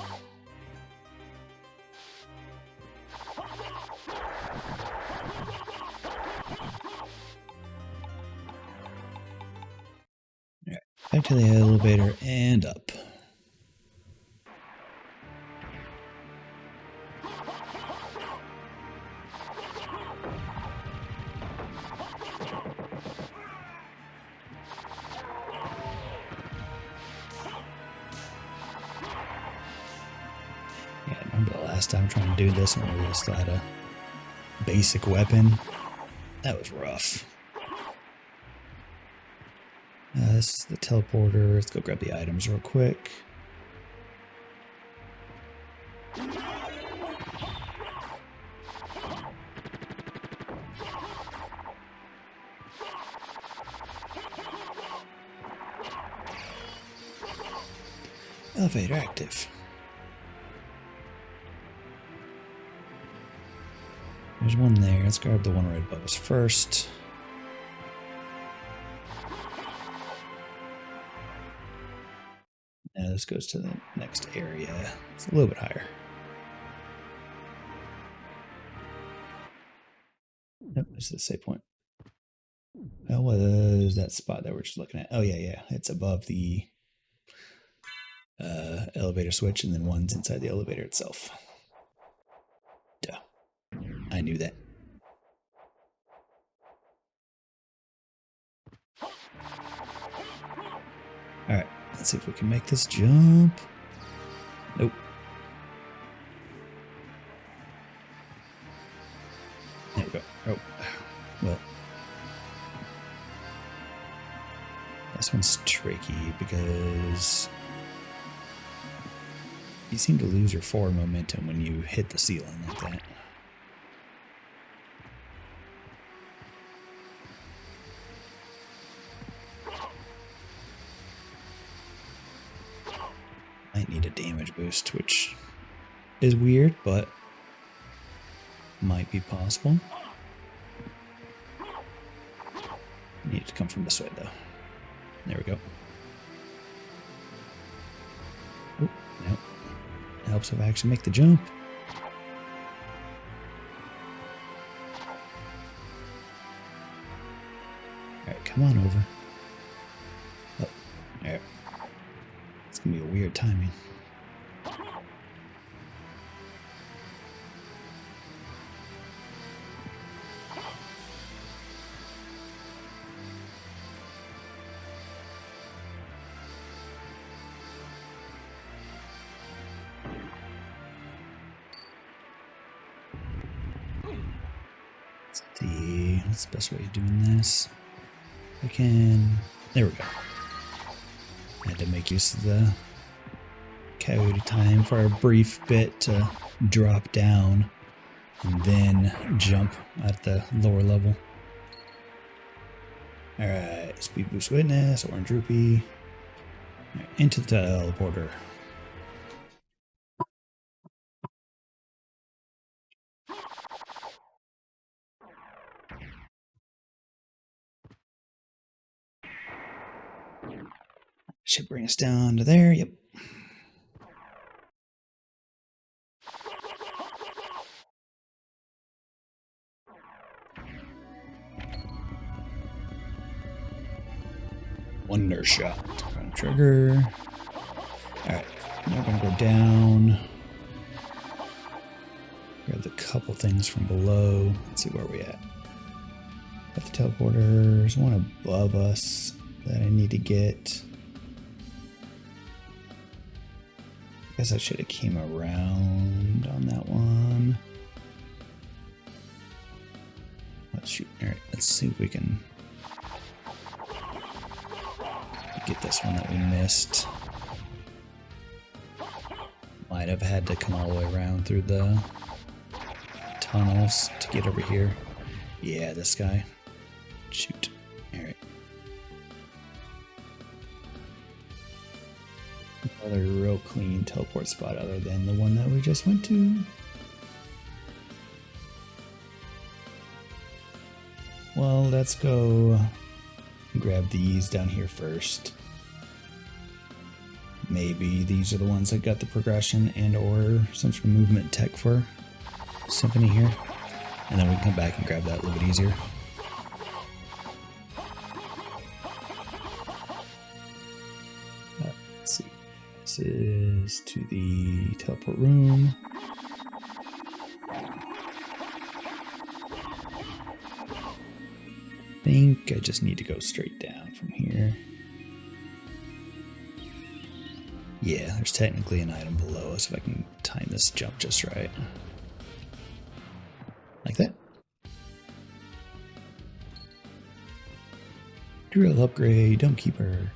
Alright, back to the elevator and up. Yeah, I remember the last time trying to do this and we just had a basic weapon. That was rough. This is the teleporter. Let's go grab the items real quick. Elevator active. There's one there. Let's grab the one right above us first. Now this goes to the next area. It's a little bit higher. Nope, this is the save point. That was that spot that we're just looking at. Oh, yeah. It's above the elevator switch, and then one's inside the elevator itself. Duh. I knew that. Alright, let's see if we can make this jump. Nope. There we go. Oh, well. This one's tricky because you seem to lose your forward momentum when you hit the ceiling like that. Might need a damage boost, which is weird, but might be possible. Need it to come from this way, though. There we go. Oh, nope. It helps if I actually make the jump. Alright, come on over. Oh, there. It's gonna be a weird timing. Let's see, what's the best way of doing this? I can... There we go. I had to make use of the coyote time for a brief bit to drop down and then jump at the lower level. Alright, speed boost witness, orange rupee. Right, into the teleporter. Should bring us down to there, yep. Wonder shot. Trigger. Alright, now we're gonna go down. Grab the couple things from below. Let's see where we at. Got the teleporters, one above us that I need to get. Guess I should have came around on that one. Let's shoot. Alright, let's see if we can get this one that we missed. Might have had to come all the way around through the tunnels to get over here. Yeah, this guy. Shoot. Alright. Another real clean teleport spot other than the one that we just went to. Well, let's go grab these down here first. Maybe these are the ones that got the progression and or some sort of movement tech for Symphony here. And then we can come back and grab that a little bit easier. Let's see. This is to the teleport room. I think I just need to go straight down from here. Yeah, there's technically an item below us if I can time this jump just right. Like that. Drill upgrade, Dome Keeper.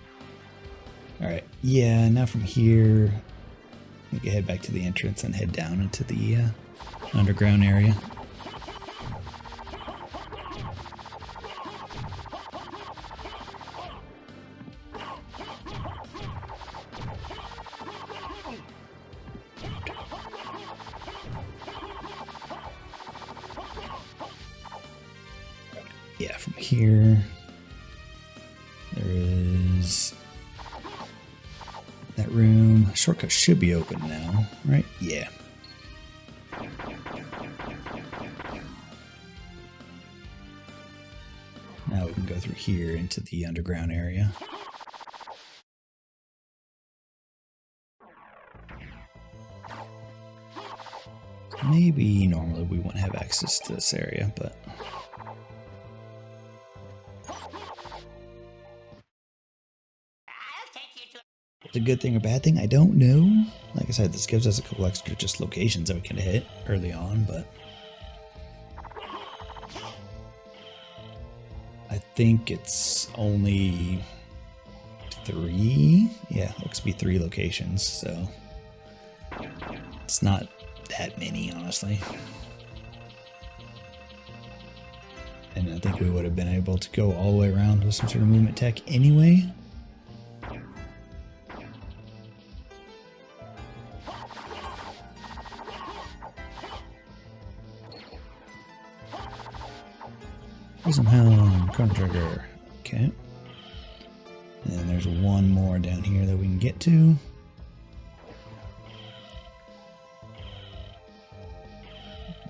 Alright, yeah, now from here, we can head back to the entrance and head down into the underground area. yeah, from here, there is that room. Shortcut should be open now, right? Yeah. Now we can go through here into the underground area. Maybe normally we wouldn't have access to this area, but it's a good thing or bad thing, I don't know. Like I said, this gives us a couple extra just locations that we can hit early on, but I think it's only 3. Yeah, looks to be 3 locations, so it's not that many, honestly. And I think we would have been able to go all the way around with some sort of movement tech anyway. Prism Helm, Chrono Trigger. Okay. And then there's one more down here that we can get to.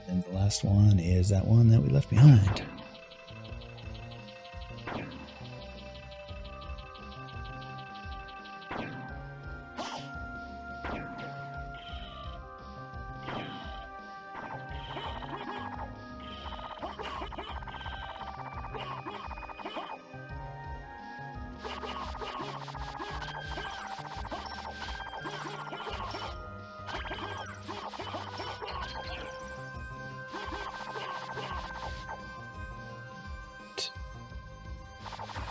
And the last one is that one that we left behind.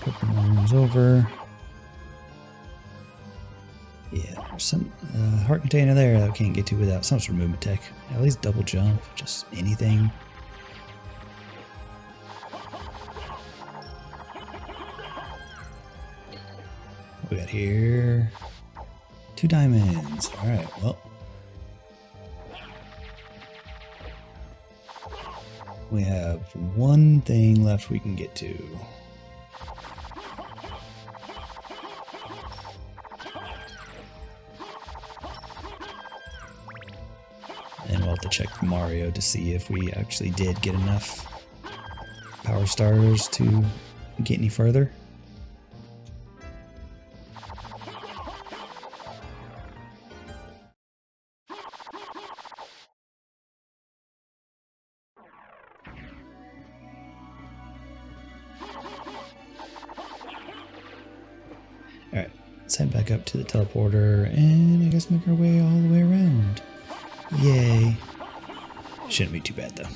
Pokemon's over. Yeah, there's some heart container there that we can't get to without some sort of movement tech. At least double jump, just anything. What we got here? 2 diamonds. Alright, well. We have one thing left we can get to. And we'll have to check Mario to see if we actually did get enough power stars to get any further. Alright, let's head back up to the teleporter and I guess make our way all the way around. Yay. Shouldn't be too bad though.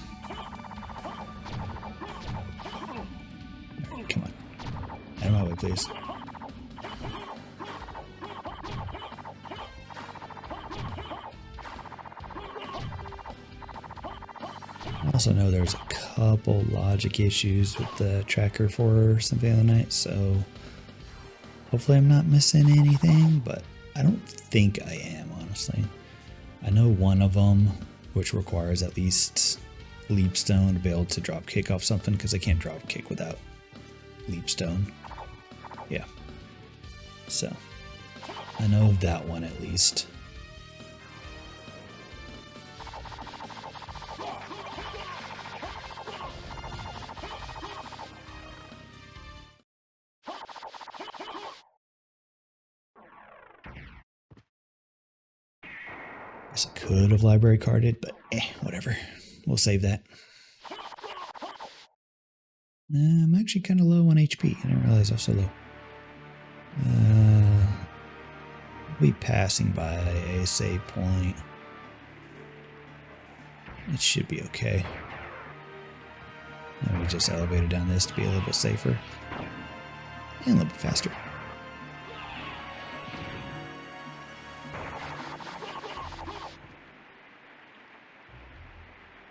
Alright, come on. Out of my way, please. I also know there's a couple logic issues with the tracker for Symphony of the Night, so hopefully I'm not missing anything, but I don't think I am, honestly. I know one of them, which requires at least Leapstone to be able to drop kick off something, because I can't drop kick without Leapstone. Yeah. So, I know of that one at least. Guess I could have library carded, but whatever. We'll save that. I'm actually kind of low on HP. I didn't realize I was so low. I'll be passing by a save point. It should be okay. Now we just elevated down this to be a little bit safer. And a little bit faster.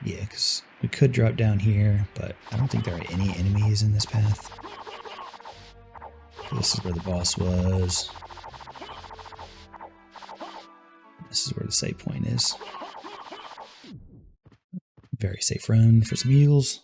Yeah, because we could drop down here, but I don't think there are any enemies in this path. This is where the boss was. This is where the save point is. Very safe run for some heals.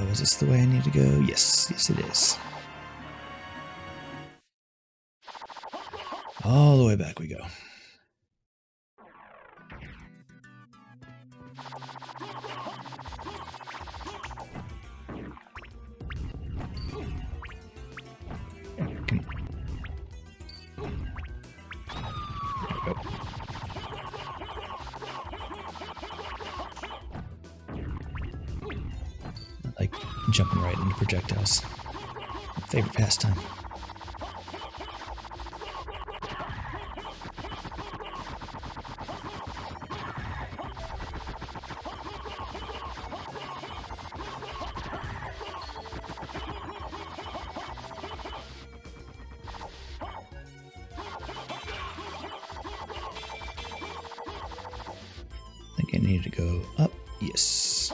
Was this the way I need to go? Yes, yes it is. All the way back we go. Come on. There we go. I like jumping right into projectiles. My favorite pastime. I think I need to go up. Yes.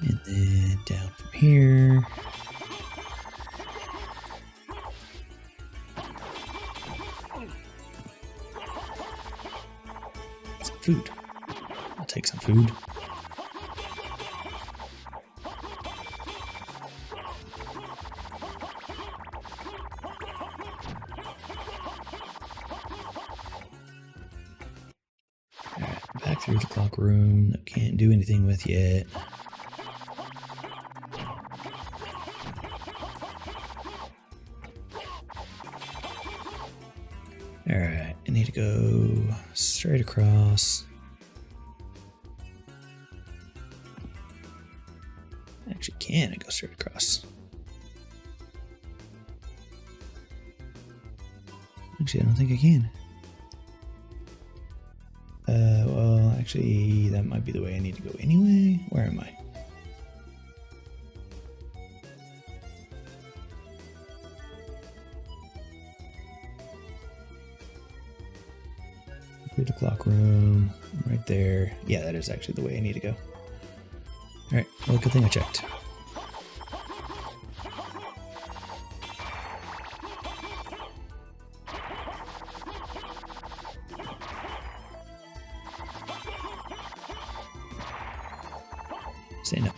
And then down from here. Some food. I'll take some food. Alright, back through the clock room. That can't do anything with yet. Alright, I need to go straight across. Actually, can I go straight across? Actually, I don't think I can. Well, actually, that might be the way I need to go anyway. Where am I? Through the clock room, right there. Yeah, that is actually the way I need to go. Alright, well, good thing I checked. Stand up.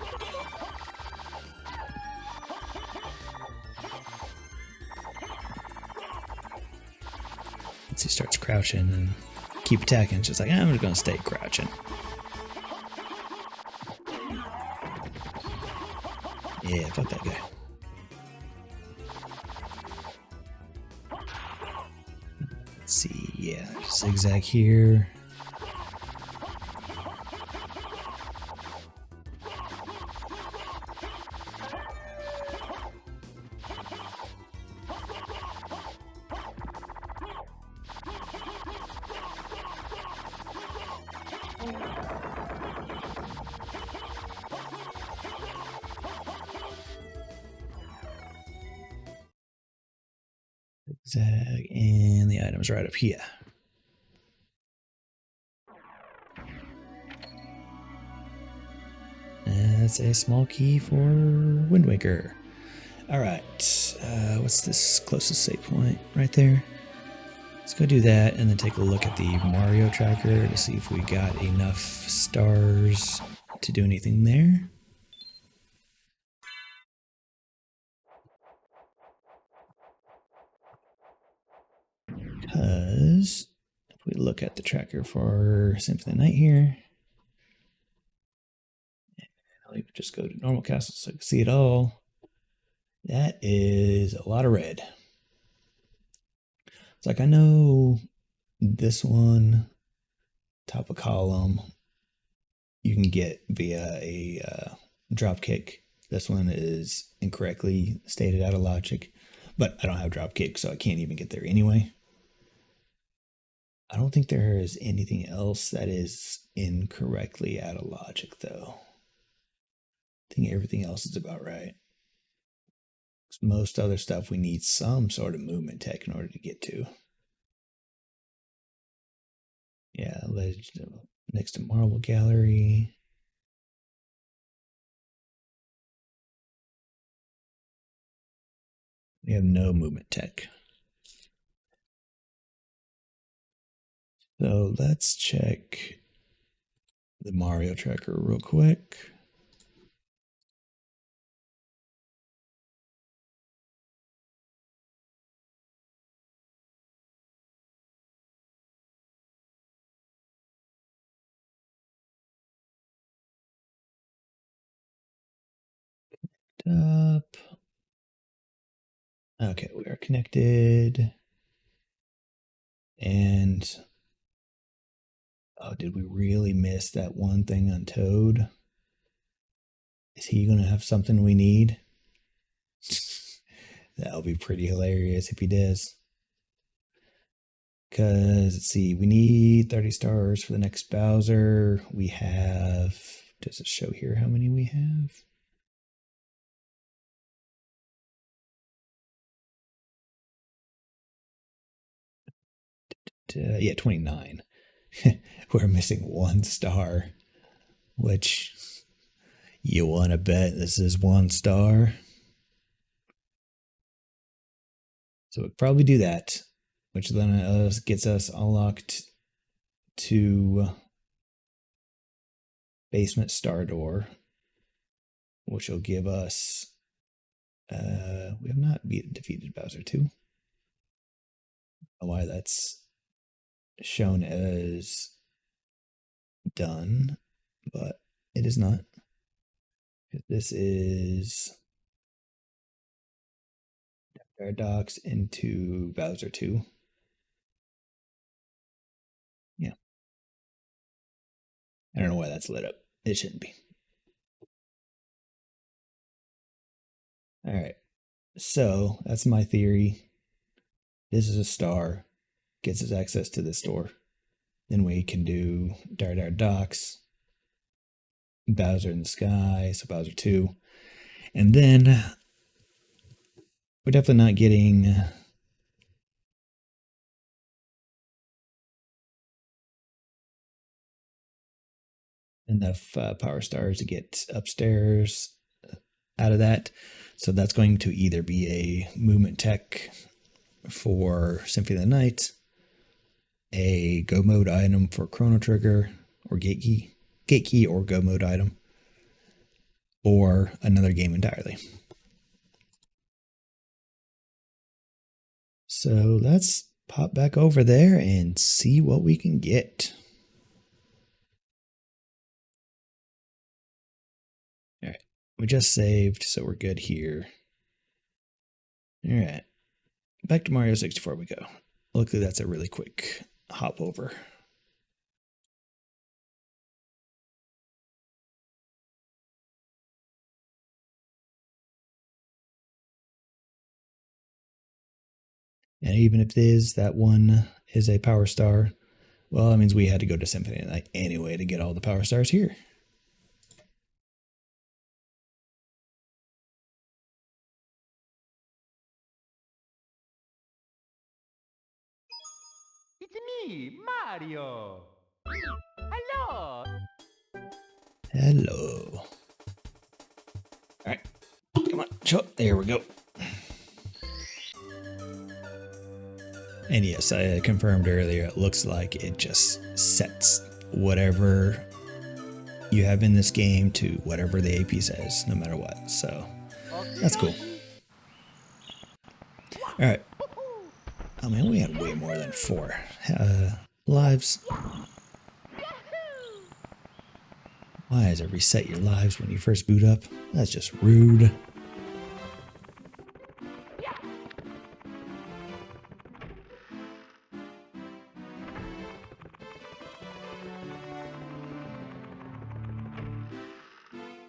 Once he starts crouching and keep attacking, it's just like, I'm just gonna stay crouching. Yeah, fuck that guy. Let's see, yeah, zigzag here. Zigzag, and the item's right up here. That's a small key for Wind Waker. Alright, what's this closest save point? Right there. Let's go do that and then take a look at the Mario tracker to see if we got enough stars to do anything there. Because if we look at the tracker for Symphony Night here, I'll even just go to normal castle so I can see it all. That is a lot of red. It's like, I know this one, top of column, you can get via a drop kick. This one is incorrectly stated out of logic, but I don't have drop kick, so I can't even get there anyway. I don't think there is anything else that is incorrectly out of logic, though. I think everything else is about right. Most other stuff we need some sort of movement tech in order to get to. Yeah, next to Marble Gallery. We have no movement tech. So let's check the Mario tracker real quick. Up. Okay, we are connected. And oh, did we really miss that one thing on Toad? Is he gonna have something we need? That'll be pretty hilarious if he does. Because let's see, we need 30 stars for the next Bowser. We have, does it show here how many we have? Yeah, 29. We're missing 1 star, which you want to bet this is 1 star. So we'll probably do that, which then gets us unlocked to basement star door, which will give us. We have not defeated Bowser 2. Why that's shown as done, but it is not. This is Paradox into Bowser 2. Yeah. I don't know why that's lit up. It shouldn't be. All right. So that's my theory. This is a star. Gets us access to this door. Then we can do Dar Docks, Bowser in the Sky, so Bowser 2. And then we're definitely not getting enough power stars to get upstairs out of that. So that's going to either be a movement tech for Symphony of the Night, a go mode item for Chrono Trigger or Gate Key or go mode item, or another game entirely. So let's pop back over there and see what we can get. All right, we just saved, so we're good here. All right, back to Mario 64 we go. Luckily, that's a really quick hop over. And even if it is that one is a power star, well, that means we had to go to Symphony Night anyway to get all the power stars here. It's me, Mario. Hello. Hello. All right, come on, show up. There we go. And yes, I confirmed earlier, it looks like it just sets whatever you have in this game to whatever the AP says, no matter what. So that's cool. All right. Oh man, we had way more than 4 lives. Why does it reset your lives when you first boot up? That's just rude.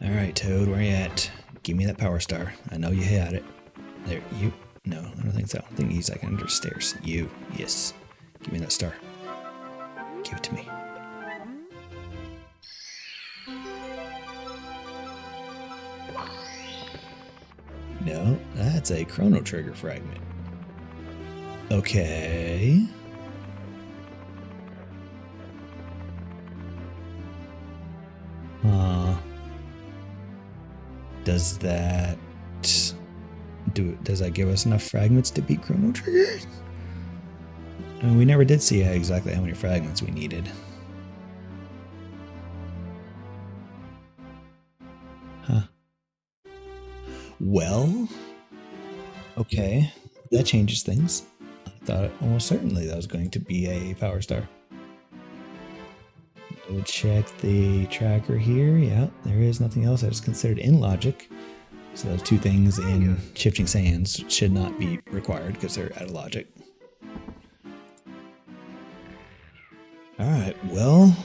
All right, Toad, where you at? Give me that power star. I know you had it. There, you. No, I don't think so. I think he's like under the stairs. You, yes. Give me that star. Give it to me. No, that's a Chrono Trigger fragment. Okay. Does that Does that give us enough fragments to beat Chrono Trigger? I mean, we never did see exactly how many fragments we needed. Huh. Well, okay, that changes things. I thought almost certainly that was going to be a power star. We'll check the tracker here. Yeah, there is nothing else that is considered in logic. So those two things in shifting sands should not be required because they're out of logic. Alright, well,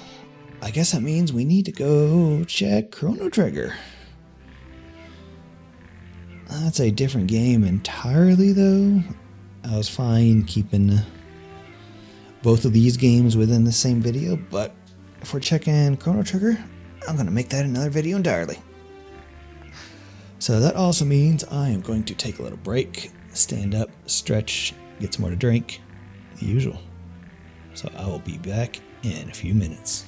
I guess that means we need to go check Chrono Trigger. That's a different game entirely, though. I was fine keeping both of these games within the same video, but if we're checking Chrono Trigger, I'm going to make that another video entirely. So that also means I am going to take a little break, stand up, stretch, get some more to drink, the usual. So I will be back in a few minutes.